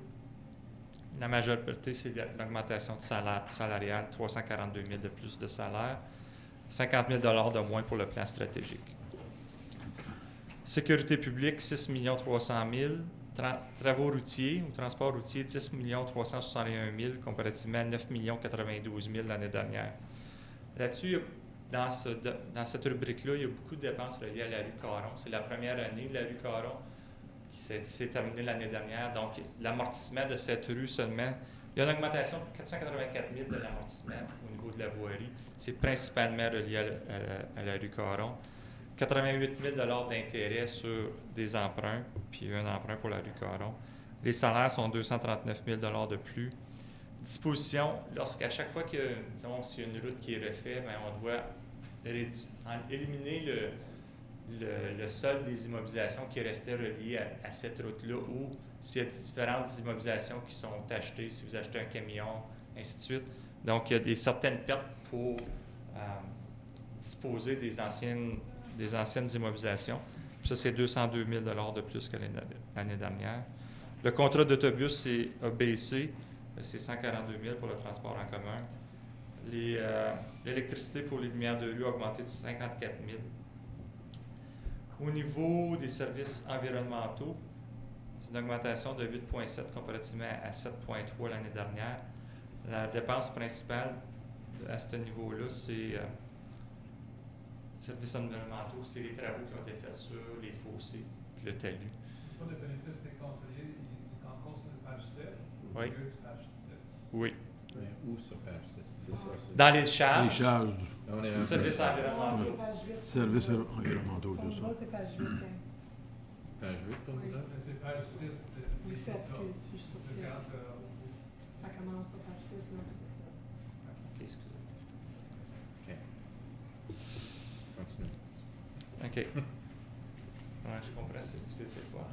La majorité, c'est l'augmentation de salaire salariale, 342 000 de plus de salaire, 50 000 de moins pour le plan stratégique. Sécurité publique, 6 300 000. Travaux routiers ou transport routier, 10 361 000 comparativement à 9 92 000 l'année dernière. Là-dessus, dans cette rubrique-là, il y a beaucoup de dépenses reliées à la rue Caron. C'est la première année de la rue Caron qui s'est terminée l'année dernière. Donc, l'amortissement de cette rue seulement, il y a une augmentation de 484 000 de l'amortissement au niveau de la voirie. C'est principalement relié à la rue Caron. 88 000 d'intérêt sur des emprunts, puis un emprunt pour la rue Caron. Les salaires sont 239 000 de plus. Disposition, lorsqu'à chaque fois que, disons, s'il y a une route qui est refaite, bien, on doit éliminer le solde des immobilisations qui restait relié à cette route-là, ou s'il y a différentes immobilisations qui sont achetées, si vous achetez un camion, ainsi de suite. Donc, il y a certaines pertes pour disposer des anciennes immobilisations. Puis ça, c'est 202 000 de plus que l'année dernière. Le contrat d'autobus a baissé. C'est 142 000 pour le transport en commun. L'électricité pour les lumières de rue a augmenté de 54 000. Au niveau des services environnementaux, c'est une augmentation de 8,7 comparativement à 7,3 l'année dernière. La dépense principale à ce niveau-là, c'est services environnementaux, c'est les travaux qui ont été faits sur les fossés et le talus. Pour le bénéfice des conseillers, il est encore sur la page 6. Oui. Page 6. Oui. Où sur page 6? C'est ça. Dans les charges. Les charges. Services environnementaux. Services environnementaux, Pour c'est nous ça. autres, c'est page 8. Hein. Page 8 pour nous autres? C'est page 6. Oui, c'est excuse, je suis sur 7. Ça commence sur page 6, là, c'est ça. OK, excusez. OK. Continue. OK. Ouais, je comprends si vous étiez quoi.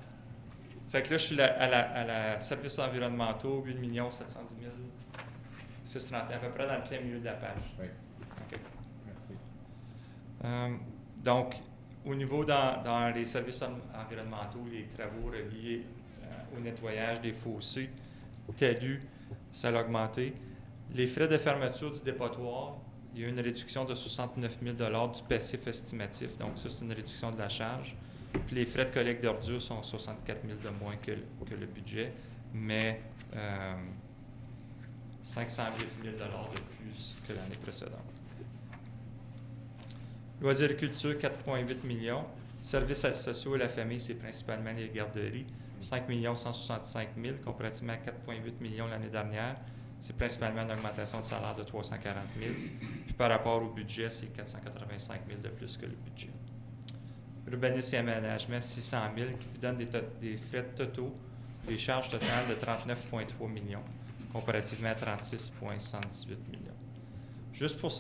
C'est que là, je suis à la services environnementaux, 8 710 000 631, à peu près dans le plein milieu de la page. Oui. OK. Merci. Donc, au niveau dans les services environnementaux, les travaux reliés au nettoyage des fossés, talus, ça a augmenté. Les frais de fermeture du dépotoir, il y a eu une réduction de 69 000 du passif estimatif. Donc, ça, c'est une réduction de la charge. Puis les frais de collecte d'ordures sont 64 000 de moins que le budget, mais 508 000 de plus que l'année précédente. Loisirs-culture, 4,8 millions. Services sociaux et la famille, c'est principalement les garderies, 5 165 000 comparativement à 4,8 millions l'année dernière. C'est principalement une augmentation de salaire de 340 000. Puis par rapport au budget, c'est 485 000 de plus que le budget. Urbanisme et aménagement, 600 000, qui vous donne des frais totaux, des charges totales de 39,3 millions, comparativement à 36,118 millions. Juste pour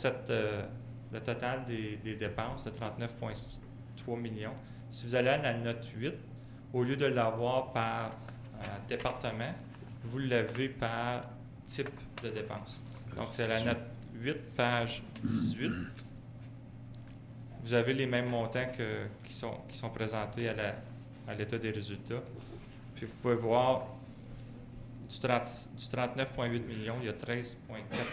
le total des dépenses de 39,3 millions, si vous allez à la note 8, au lieu de l'avoir par département, vous l'avez par type de dépense. Donc, c'est la note 8, page 18. Vous avez les mêmes montants qui sont présentés à l'état des résultats. Puis vous pouvez voir du 39,8 millions, il y a 13,4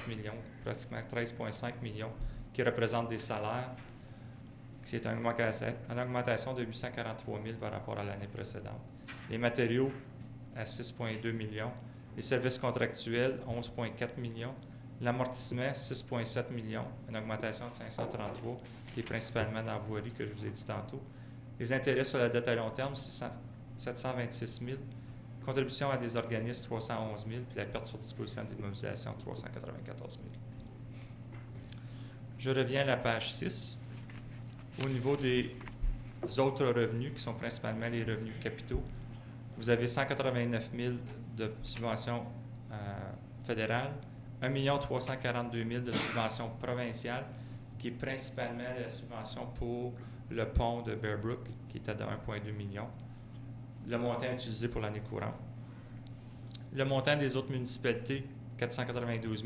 millions, pratiquement 13,5 millions qui représentent des salaires. C'est une augmentation de 843 000 par rapport à l'année précédente. Les matériaux à 6,2 millions. Les services contractuels, 11,4 millions. L'amortissement, 6,7 millions, une augmentation de 533, qui est principalement dans la voirie que je vous ai dit tantôt. Les intérêts sur la dette à long terme, 726 000. Contribution à des organismes, 311 000. Puis la perte sur disposition d'immobilisation, 394 000. Je reviens à la page 6. Au niveau des autres revenus, qui sont principalement les revenus capitaux, vous avez 189 000 de subventions fédérales, 1 342 000 de subventions provinciales, qui est principalement la subvention pour le pont de Bear Brook, qui est à 1,2 million. Le montant utilisé pour l'année courante. Le montant des autres municipalités, 492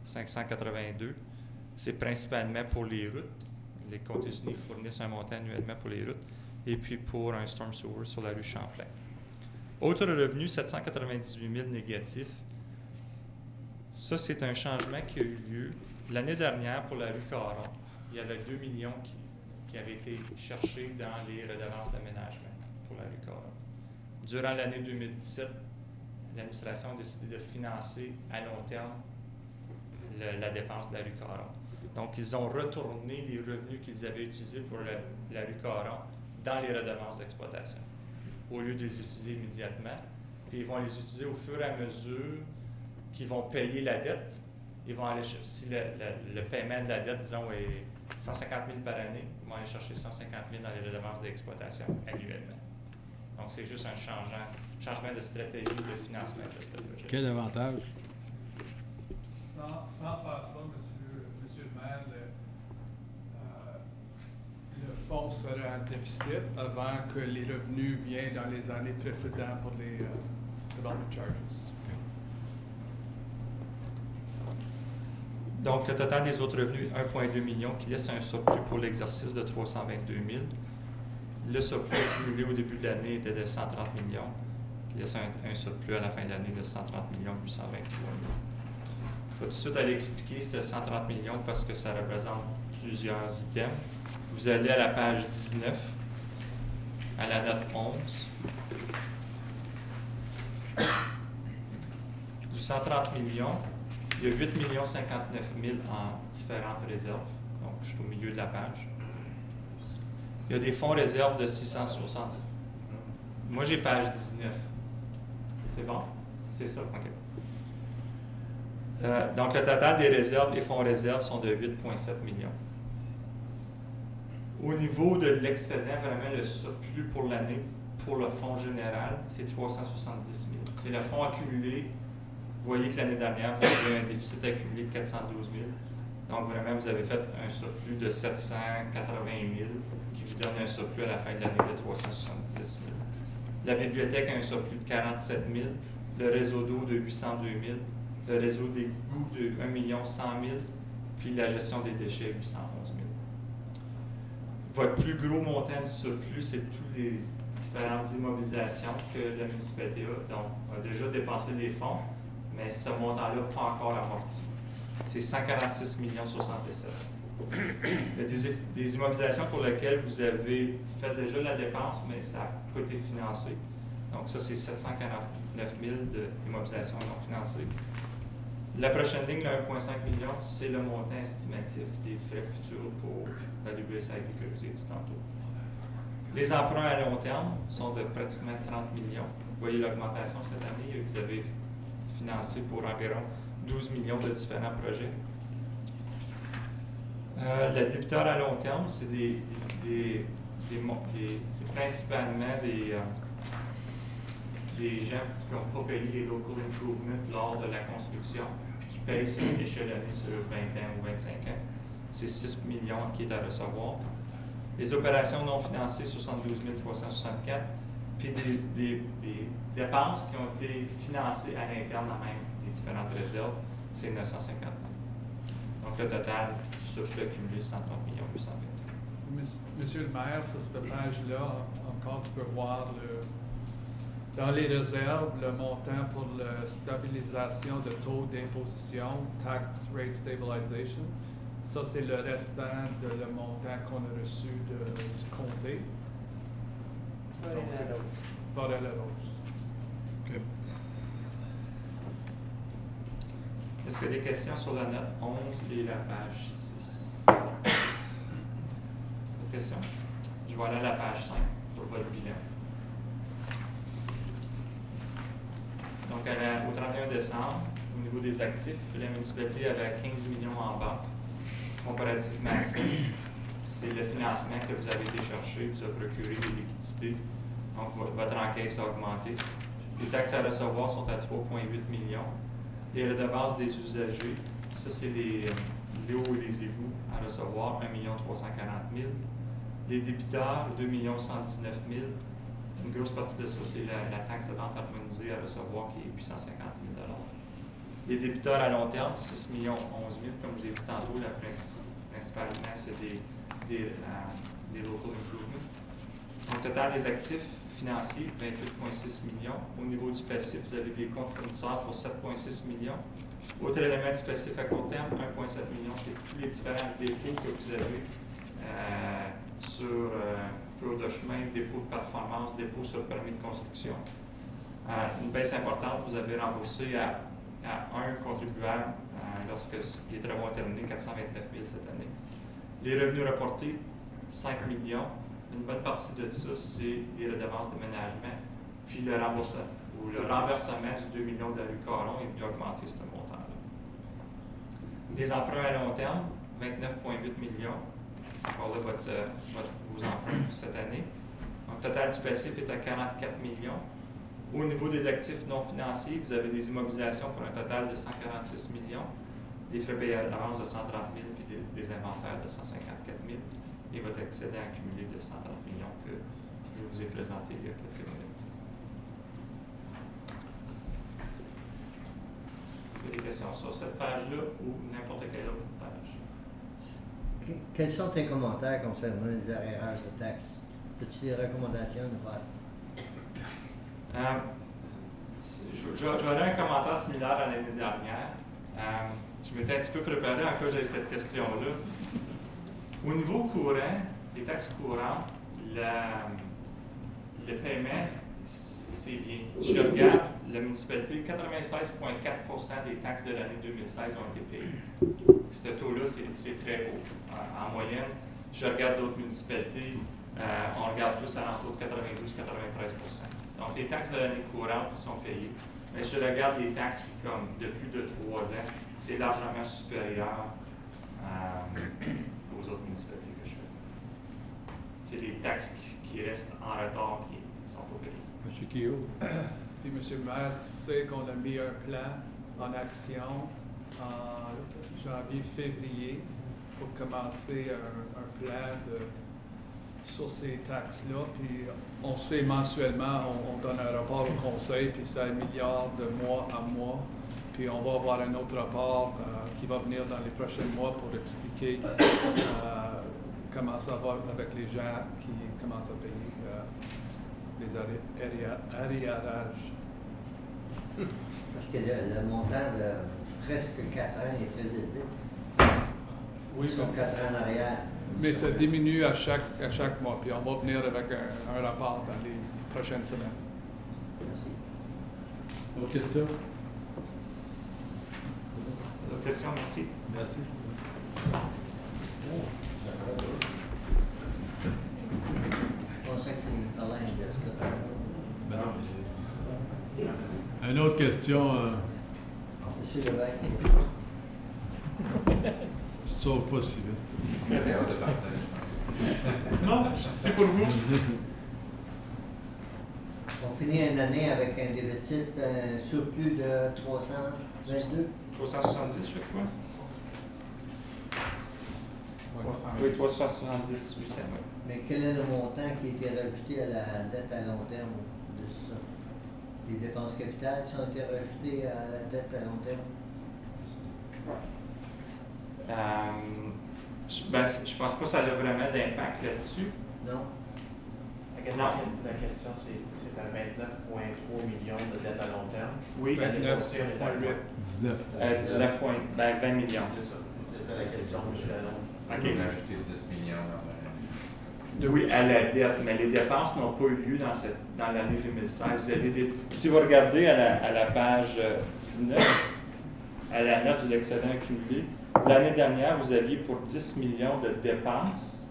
582, c'est principalement pour les routes, les Comtés unis fournissent un montant annuellement pour les routes, et puis pour un storm sewer sur la rue Champlain. Autre revenu, 798 000 négatifs. Ça, c'est un changement qui a eu lieu l'année dernière pour la rue Caron. Il y avait 2 millions qui avaient été cherchés dans les redevances d'aménagement pour la rue Caron. Durant l'année 2017, l'administration a décidé de financer à long terme la dépense de la rue Caron. Donc, ils ont retourné les revenus qu'ils avaient utilisés pour la rue Caron dans les redevances d'exploitation, au lieu de les utiliser immédiatement. Puis ils vont les utiliser au fur et à mesure qu'ils vont payer la dette. Ils vont aller chercher, si le paiement de la dette, disons, est 150 000 par année, ils vont aller chercher 150 000 dans les redevances d'exploitation annuellement. Donc, c'est juste un changement de stratégie de financement de ce projet. Quel avantage? Sans faire ça, monsieur le maire, le fonds serait en déficit avant que les revenus viennent dans les années précédentes pour les development charges. Donc, le total des autres revenus, 1,2 million, qui laisse un surplus pour l'exercice de 322 000. Le surplus accumulé au début de l'année était de 130 millions, qui laisse un surplus à la fin de l'année de 130 823 000. Je vais tout de suite aller expliquer ce 130 millions parce que ça représente plusieurs items. Vous allez à la page 19, à la note 11. Du 130 millions, il y a 8 59 000 en différentes réserves. Donc, je suis au milieu de la page. Il y a des fonds réserves de 660. Moi, j'ai page 19. C'est bon? C'est ça? OK. Donc, le total des réserves et fonds réserves sont de 8,7 millions. Au niveau de l'excédent, vraiment le surplus pour l'année, pour le fonds général, c'est 370 000. C'est le fonds accumulé. Vous voyez que l'année dernière, vous avez un déficit accumulé de 412 000. Donc, vraiment, vous avez fait un surplus de 780 000 qui vous donne un surplus à la fin de l'année de 370 000. La bibliothèque a un surplus de 47 000, le réseau d'eau de 802 000, le réseau d'égouts de 1 100 000, puis la gestion des déchets, 811 000. Votre plus gros montant de surplus, c'est toutes les différentes immobilisations que la municipalité a. Donc, on a déjà dépensé les fonds, mais ce montant-là n'est pas encore amorti. C'est 146 67 000. Il y a des immobilisations pour lesquelles vous avez fait déjà la dépense, mais ça n'a pas été financé. Donc, ça, c'est 749 000 d'immobilisations non financées. La prochaine ligne, le 1,5 million, c'est le montant estimatif des frais futurs pour la WSIB que je vous ai dit tantôt. Les emprunts à long terme sont de pratiquement 30 millions. Vous voyez l'augmentation cette année. Vous avez financé pour environ 12 millions de différents projets. Le débiteur à long terme, c'est c'est principalement des gens qui n'ont pas payé les local improvements lors de la construction, puis qui payent sur une échelonnée sur 20 ans ou 25 ans. C'est 6 millions qui est à recevoir. Les opérations non financées, 72 364, puis des dépenses qui ont été financées à l'interne dans même des différentes réserves, c'est 950 000. Donc, le total, surplus accumulé, 130 823. Monsieur le maire, sur cette page-là, encore, tu peux voir dans les réserves, le montant pour la stabilisation de taux d'imposition, tax rate stabilization. Ça, c'est le restant de le montant qu'on a reçu du Comté. Par la hausse. Okay. Est-ce qu'il y a des questions sur la note 11 et la page 6? D'autres questions? Je vais aller à la page 5 pour votre bilan. Donc, au 31 décembre, au niveau des actifs, la municipalité avait 15 millions en banque. Comparativement à ça, c'est le financement que vous avez été chercher, vous a procuré des liquidités. Donc, votre encaisse a augmenté. Les taxes à recevoir sont à 3,8 millions. Les redevances des usagers, ça, c'est l'eau et les égouts à recevoir, 1 340 000. Les débiteurs, 2 119 000. Une grosse partie de ça, c'est la taxe de vente harmonisée à recevoir qui est 850 000 $. Les débiteurs à long terme, 6 11 000. Comme je vous ai dit tantôt, la principalement, c'est des local improvements. Au total des actifs financiers, 28,6 millions. Au niveau du passif, vous avez des comptes fournisseurs pour 7,6 millions. Autre élément du passif à court terme, 1,7 millions. C'est tous les différents dépôts que vous avez sur cours de chemin, dépôt de performance, dépôt sur le permis de construction. Une baisse importante, vous avez remboursé à un contribuable lorsque les travaux ont terminé, 429 000 cette année. Les revenus reportés, 5 millions. Une bonne partie de ça, c'est des redevances de ménagement. Puis le remboursement ou le renversement du 2 millions de la rue Caron est venu augmenter ce montant-là. Les emprunts à long terme, 29,8 millions. Encore là, vos emprunts cette année. Donc, le total du passif est à 44 millions. Au niveau des actifs non financiers, vous avez des immobilisations pour un total de 146 millions, des frais payés à l'avance de 130 000 puis des inventaires de 154 000 et votre excédent accumulé de 130 millions que je vous ai présenté il y a quelques minutes. Est-ce qu'il y a des questions sur cette page-là ou n'importe quelle autre page? Quels sont tes commentaires concernant les arrérages de taxes? As-tu des recommandations à nous faire? J'aurais un commentaire similaire à l'année dernière. Je m'étais un petit peu préparé en cas j'avais cette question-là. Au niveau courant, les taxes courantes, le paiement, c'est bien. Si je regarde, la municipalité, 96,4% des taxes de l'année 2016 ont été payées. Ce taux-là, c'est très haut. En moyenne, si je regarde d'autres municipalités, on regarde plus à l'entour de 92-93%. Donc, les taxes de l'année courante, ils sont payées. Mais si je regarde les taxes comme de plus de 3 ans, c'est largement supérieur aux autres municipalités que je fais. C'est les taxes qui restent en retard qui ne sont pas payées. M. Keogh. Puis, M. le maire, tu sais qu'on a mis un plan en action en janvier-février pour commencer un plan sur ces taxes-là. Puis, on sait mensuellement, on donne un rapport au Conseil, puis ça améliore de mois à mois. Puis, on va avoir un autre rapport qui va venir dans les prochains mois pour expliquer comment ça va avec les gens qui commencent à payer les arriérages. Parce que le montant de presque 4 ans est très élevé. Oui, sur 4 ans en arrière. Mais ça diminue à chaque mois. Puis on va venir avec un rapport dans les prochaines semaines. Merci. Autre question? D'autres questions? Merci. Merci. Je pensais que c'est Alain de ça. Ben non. Une autre question. Monsieur Lévesque. Tu te sauves pas si vite. Non, c'est pour vous. On finit une année avec un déficit surplus de 322. 370 chaque fois? Oui, 370, oui, c'est vrai. Mais quel est le montant qui a été rajouté à la dette à long terme de ça? Les dépenses capitales qui ont été rajoutées à la dette à long terme? Je pense pas que ça a vraiment d'impact là-dessus. Non. La question, c'est à 29,3 millions de dettes à long terme. Oui. 29,8. 19. 20 millions. C'est ça. C'était la question, M. Lalonde. OK. On a ajouté 10 millions. Oui, à la dette, mais les dépenses n'ont pas eu lieu dans l'année 2016. Vous avez si vous regardez à la page 19, à la note de l'excédent accumulé, l'année dernière, vous aviez pour 10 millions de dépenses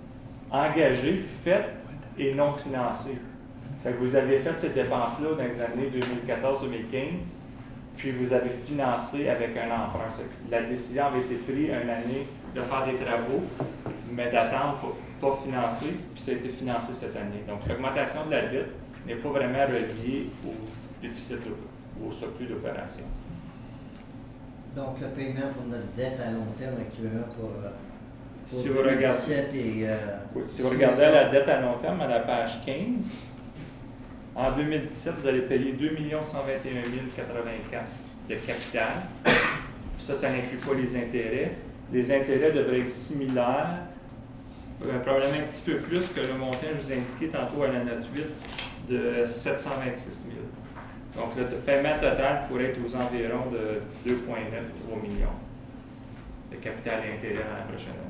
engagées, faites et non financées. C'est que vous avez fait ces dépenses-là dans les années 2014-2015, puis vous avez financé avec un emprunt. La décision avait été prise une année de faire des travaux, mais d'attendre pour pas financer, puis ça a été financé cette année. Donc, l'augmentation de la dette n'est pas vraiment reliée au déficit ou au surplus d'opération. Donc, le paiement pour notre dette à long terme actuellement pour si vous regardez, si vous regardez la dette à long terme à la page 15, en 2017, vous allez payer 2 121 084 de capital. Ça n'inclut pas les intérêts. Les intérêts devraient être similaires, probablement un petit peu plus que le montant que je vous ai indiqué tantôt à la note 8 de 726 000. Donc, le paiement total pourrait être aux environs de 2,9-3 millions de capital et intérêt dans la prochaine année.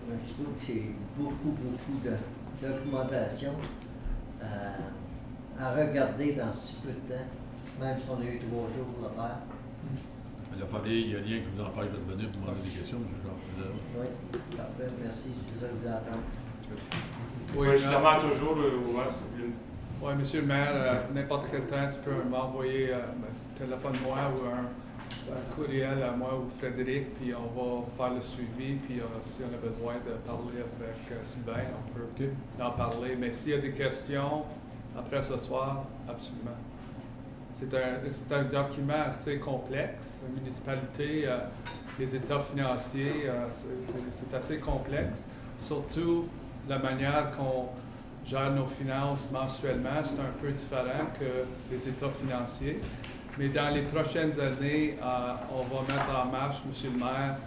Je trouve que c'est beaucoup de documentation à regarder dans si peu de temps, même si on a eu 3 jours pour le faire. Il n'y a rien qui vous empêche de venir pour demander des questions, M. Jean. Oui, parfait, merci, c'est ça que vous attendez. Oui, je demande toujours ouvert, s'il vous plaît. Oui, Monsieur le maire, n'importe quel temps, tu peux m'envoyer un téléphone moi ou un courriel à moi ou Frédéric, puis on va faire le suivi, puis si on a besoin de parler avec Sylvain, on peut en parler. Mais s'il y a des questions après ce soir, absolument. C'est un document assez complexe. La municipalité, les états financiers, c'est assez complexe. Surtout la manière qu'on gère nos finances mensuellement, c'est un peu différent que les états financiers. Mais dans les prochaines années, on va mettre en marche, Monsieur le maire,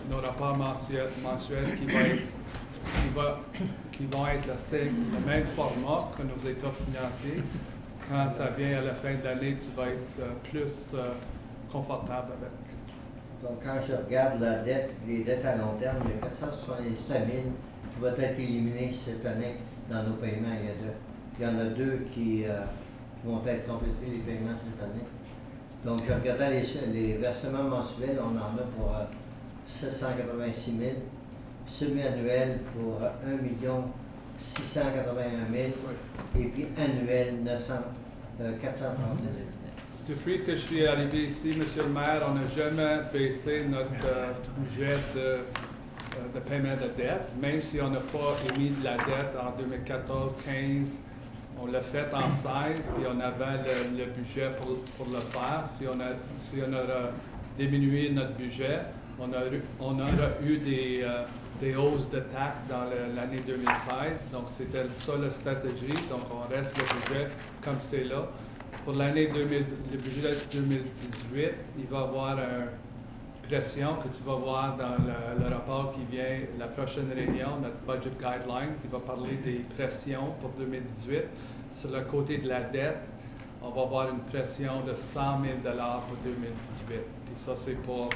nos rapports mensuels qui vont être le même format que nos états financiers. Quand ça vient à la fin de l'année, tu vas être plus confortable avec. Donc, quand je regarde la dette, les dettes à long terme, il y a 465 000 qui vont être éliminés cette année dans nos paiements. Il y en a 2 qui vont être complétés, les paiements cette année. Donc, je regardais les versements mensuels, on en a pour 786 000, semi-annuel pour 1 681 000 et puis annuel 430 000. Depuis que je suis arrivé ici, Monsieur le maire, on n'a jamais baissé notre budget de paiement de dette, même si on n'a pas émis de la dette en 2014-15. On l'a fait en 16, puis on avait le budget pour le faire. Si on a diminué notre budget, on aura eu des hausses de taxes dans l'année 2016. Donc, c'était ça la stratégie. Donc, on reste le budget comme c'est là. Pour l'année le budget 2018, il va y avoir une pression que tu vas voir dans le rapport qui vient, la prochaine réunion, notre budget guideline, qui va parler des pressions pour 2018. Sur le côté de la dette, on va avoir une pression de 100 000 $ pour 2018. Puis ça, c'est pour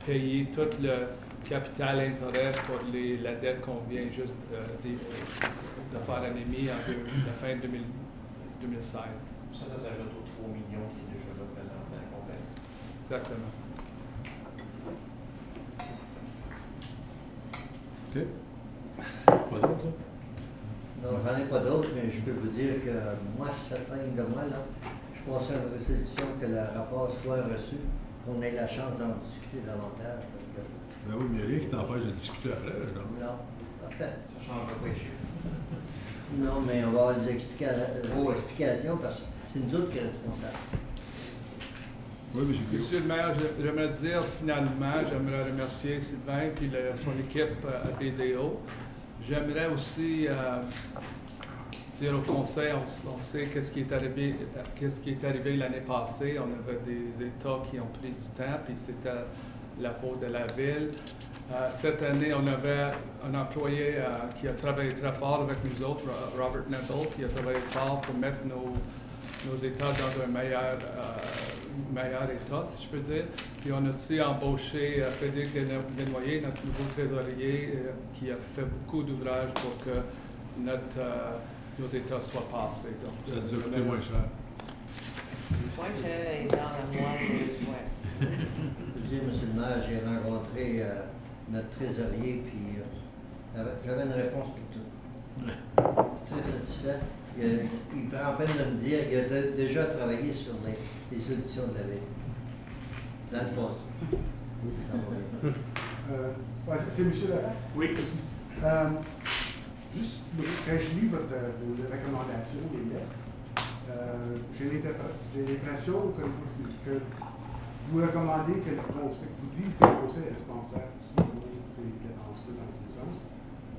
payer tout le capital intérêt pour la dette qu'on vient juste de faire un émis en la fin 2016. Ça s'ajoute aux 3 millions qui est déjà là présent dans la compagnie. Exactement. OK. Pas d'autres, là? Non, j'en ai pas d'autres, mais je peux vous dire que moi, si ça serait de moi, là, je pense à une résolution que le rapport soit reçu, qu'on ait la chance d'en discuter davantage. Parce que... Ben oui, mais rien qui t'empêche de discuter après, genre. Non, parfait. Ça ne changera pas les chiffres. Non, mais on va avoir des explications parce que c'est nous autres qui sommes responsables. Oui, Monsieur le maire, j'aimerais dire finalement, j'aimerais remercier Sylvain et son équipe à BDO. J'aimerais aussi dire au Conseil, on sait qu'est-ce qui est arrivé l'année passée. On avait des États qui ont pris du temps, puis c'était la faute de la ville. Cette année, on avait un employé qui a travaillé très fort avec nous autres, Robert Nettle, qui a travaillé fort pour mettre nos États dans un meilleur état, si je peux dire. Puis on a aussi embauché Frédéric Desnoyers, notre nouveau trésorier, qui a fait beaucoup d'ouvrages pour que nos États soient passés. Donc, ça nous a coûté moins cher. Moi, j'ai dans la moelle des joints. Je veux dire, monsieur le maire, j'ai rencontré notre trésorier, puis j'avais une réponse pour tout. Très satisfait. Il prend peine de me dire qu'il a déjà travaillé sur les solutions de la ville. Dans le passé. Ça va bien. C'est monsieur Laurent? Oui. Juste, quand je lis vos recommandations, les lettres, j'ai l'impression que vous recommandez que le Conseil, vous dites que le Conseil est responsable aussi de ces dépenses-là dans ce sens,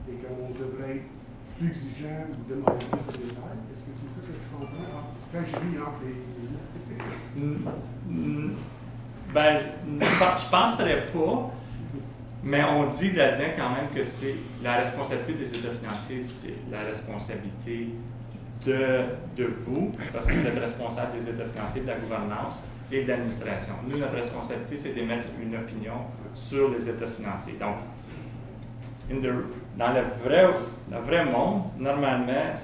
et qu'on devrait être plus exigeant, vous demandez plus de détails. Est-ce que c'est ça que je comprends? Quand je vis entre les... Ben, je penserais pas, mais on dit là-dedans quand même que c'est la responsabilité des États financiers, c'est la responsabilité de vous, parce que vous êtes responsable des États financiers, de la gouvernance et de l'administration. Nous, notre responsabilité, c'est d'émettre une opinion sur les États financiers. Donc, dans le vrai monde, normalement,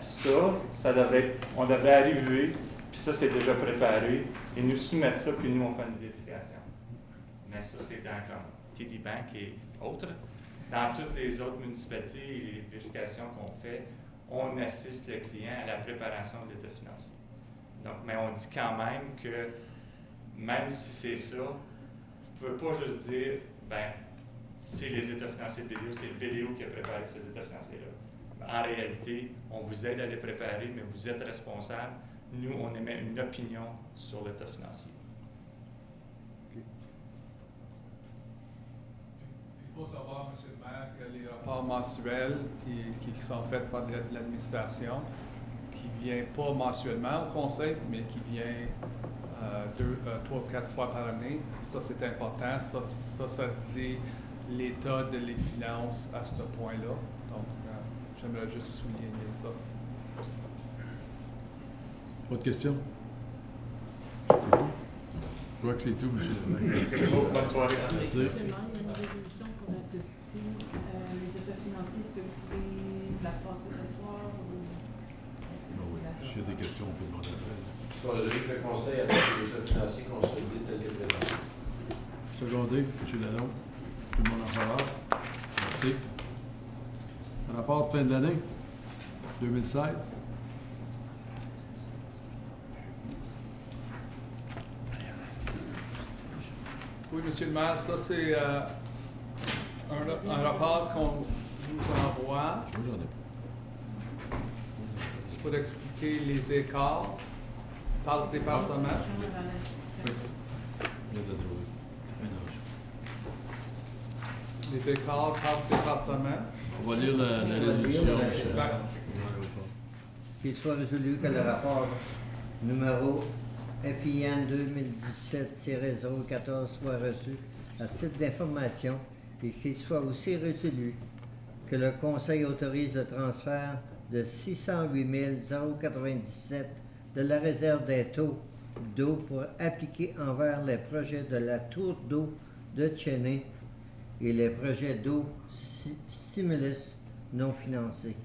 on devrait arriver, puis ça, c'est déjà préparé, et nous soumettre ça, puis nous, on fait une vérification. Mais ça, c'est dans comme TD Bank et autres. Dans toutes les autres municipalités et les vérifications qu'on fait, on assiste le client à la préparation de l'état financier. Donc, mais on dit quand même que, même si c'est ça, vous ne pouvez pas juste dire, ben, c'est les états financiers de BDO, c'est le BDO qui a préparé ces états financiers-là. En réalité, on vous aide à les préparer, mais vous êtes responsable. Nous, on émet une opinion sur l'état financier. Il faut savoir, M. le maire, que les rapports mensuels qui sont faits par l'administration, qui ne viennent pas mensuellement au Conseil, mais qui viennent 3 ou 4 fois par année, ça c'est important. Ça dit l'état de les finances à ce point-là. Donc, j'aimerais juste souligner ça. Pas de questions? Je crois que c'est tout, monsieur le maire. C'est beau, bonne soirée. Merci. Il y a une résolution pour adopter les états financiers. Est-ce que vous pouvez la passer ce soir? Ou est-ce que Oui. S'il y a des questions, on peut demander après. Soit résolu que le Conseil adopte les états financiers consolidés tels que présentés. Secondé, M. Lalonde. Tout le monde en faveur? Merci. Rapport de fin de l'année 2016. Oui, M. le maire, ça c'est un rapport qu'on vous envoie. Pour expliquer les écarts par département. Les écarts par département. On va lire la résolution. Qu'il soit résolu que le rapport numéro FIN 2017-014 soit reçu à titre d'information et qu'il soit aussi résolu que le Conseil autorise le transfert de 608 097 de la réserve des taux d'eau pour appliquer envers les projets de la tour d'eau de Cheney et les projets d'eau stimulus non financés.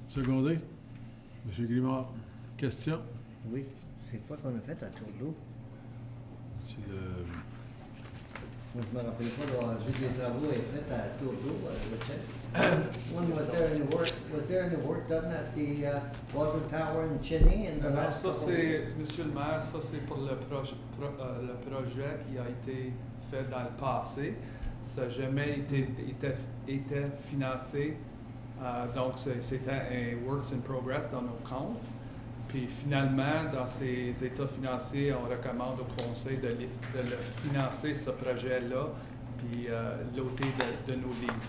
Secondé. M. Grimard, question? Oui. C'est quoi qu'on a fait à tour d'eau? C'est le... Moi, je ne me rappelle pas d'avoir vu que les travaux étaient faits à tour d'eau, le check. Was there any work done at the water tower in Cheney in the last ça c'est, Monsieur le maire, ça c'est pour le projet qui a été fait dans le passé. Ça n'a jamais été financé. Donc c'était un works in progress dans nos comptes. Puis finalement, dans ces états financiers, on recommande au Conseil de le financer, ce projet-là, puis l'ôter de nos lignes.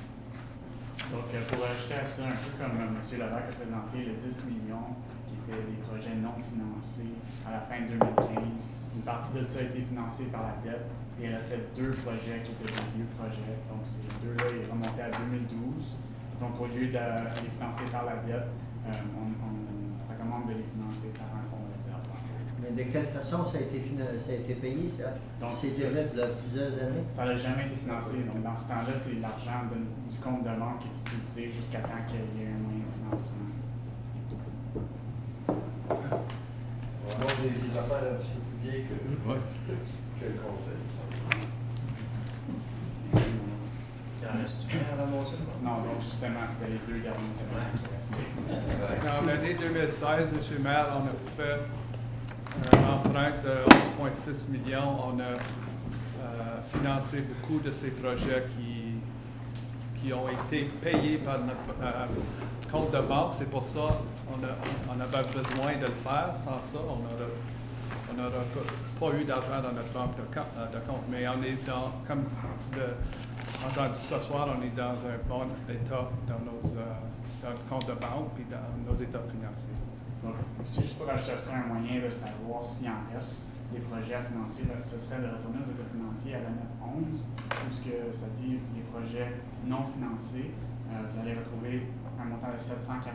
Donc, pour ajouter à ça, un peu comme M. Lavac a présenté, le 10 millions qui étaient des projets non financés à la fin 2015, une partie de ça a été financée par la dette, et il restait 2 projets qui étaient des vieux projets. Donc, ces 2-là, ils remontaient à 2012. Donc, au lieu de les financer par la dette, on recommande de les financer par un fonds de réserve. Mais de quelle façon ça a été payé, ça? Donc, c'était fait de plusieurs années? Ça n'a jamais été financé. Donc, dans ce temps-là, c'est l'argent du compte de banque qui est utilisé jusqu'à temps qu'il y ait un moyen de financement. Donc, des affaires un petit peu plus vieilles que le Conseil. Non, donc justement, c'était les 2 derniers semaines qui restaient. Dans l'année 2016, M. le maire, on a fait un emprunt de 11,6 millions. On a financé beaucoup de ces projets qui ont été payés par notre compte de banque. C'est pour ça qu'on avait besoin de le faire. Sans ça, on n'aurait pas eu d'argent dans notre banque de compte. Mais on est dans, comme tu l'as entendu ce soir, on est dans un bon état dans dans le compte de banque puis dans nos états financiers. C'est juste pour ajouter ça un moyen de savoir s'il en reste des projets à financer. Là, ce serait de retourner aux états financiers à l'année 11, où ce que ça dit les projets non financés. Vous allez retrouver un montant de 749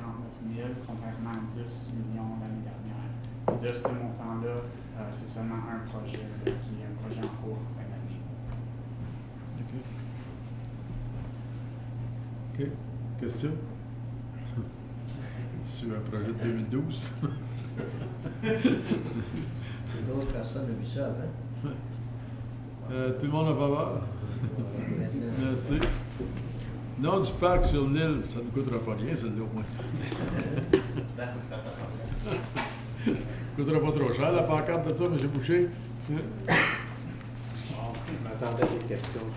000 contrairement à 10 millions l'année dernière. De ce montant-là, c'est seulement un projet qui est un projet en cours en fin d'année. OK. Question? Sur un projet de 2012? D'autres personnes ont vu ça avant. Tout le monde en faveur? Merci. Non, du parc sur l'île, ça ne coûtera pas rien, celle-là, au moins. Ça ne coûtera pas trop cher, la pancarte de ça, M. Boucher. Je m'attendais à des questions.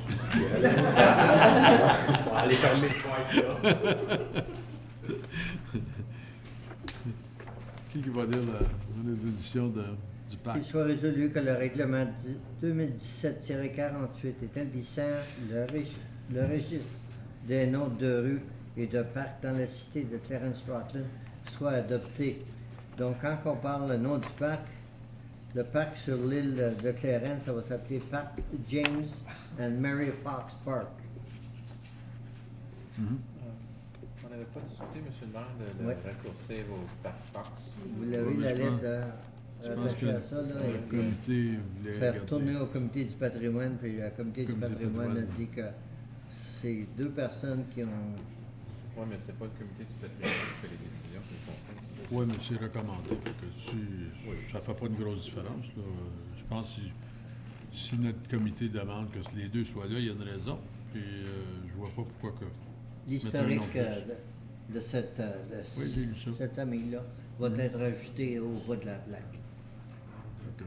On va aller fermer le point là. Qui va dire la résolution du parc? Qu'il soit résolu que le règlement 2017-48 établissant le registre des noms de rues et de parcs dans la cité de Clarence-Rocklin soit adopté. Donc, quand on parle le nom du parc, le parc sur l'île de Clarence, ça va s'appeler Parc James and Mary Fox Park. On n'avait pas discuté, M. le maire, de raccourcir au parc Fox. Vous l'avez la lettre de je pense que à ça, là, le comité voulait faire retourner au comité du patrimoine, puis le comité du patrimoine a dit que c'est deux personnes qui ont... Oui, mais c'est pas le comité du patrimoine qui fait les décisions, c'est le conseil. Oui, mais c'est recommandé. Ça ne fait pas une grosse différence. Là. Je pense que si notre comité demande que les deux soient là, il y a une raison. Puis je vois pas pourquoi que... L'historique de cette famille-là va être ajouté au bas de la plaque. Okay.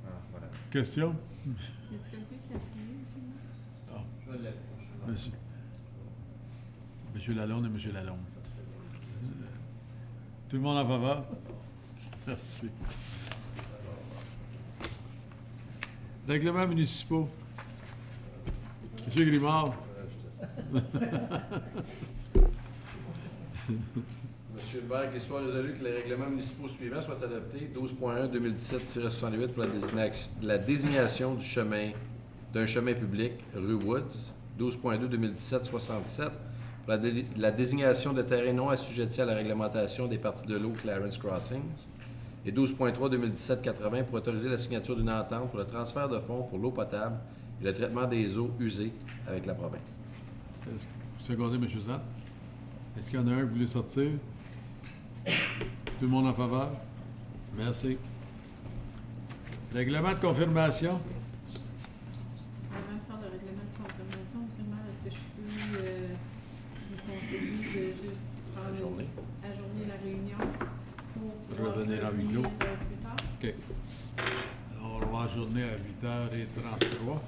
Ah, voilà. Question? Y a-t-il quelqu'un qui a appuyé, monsieur? Ah. Je l'ai. Monsieur Lalonde et Monsieur Lalonde. Tout le monde en faveur? Merci. Règlements municipaux. Monsieur Grimard. Monsieur le maire, qu'il soit résolu que les règlements municipaux suivants soient adoptés. 12.1-2017-68 pour la désignation du chemin d'un chemin public, rue Woods. 12.2-2017-67 pour la désignation de terrains non assujettis à la réglementation des parties de l'eau Clarence Crossings. Et 12.3-2017-80 pour autoriser la signature d'une entente pour le transfert de fonds pour l'eau potable et le traitement des eaux usées avec la province. Secondé, M. Zant. Est-ce qu'il y en a un qui voulait sortir? Tout le monde en faveur? Merci. Règlement de confirmation. Avant de faire le règlement de confirmation, monsieur le maire, est-ce que je peux vous conseiller de juste ajourner la réunion pour pouvoir revenir à huis clos? plus tard? OK. Alors, on va ajourner à 8h33.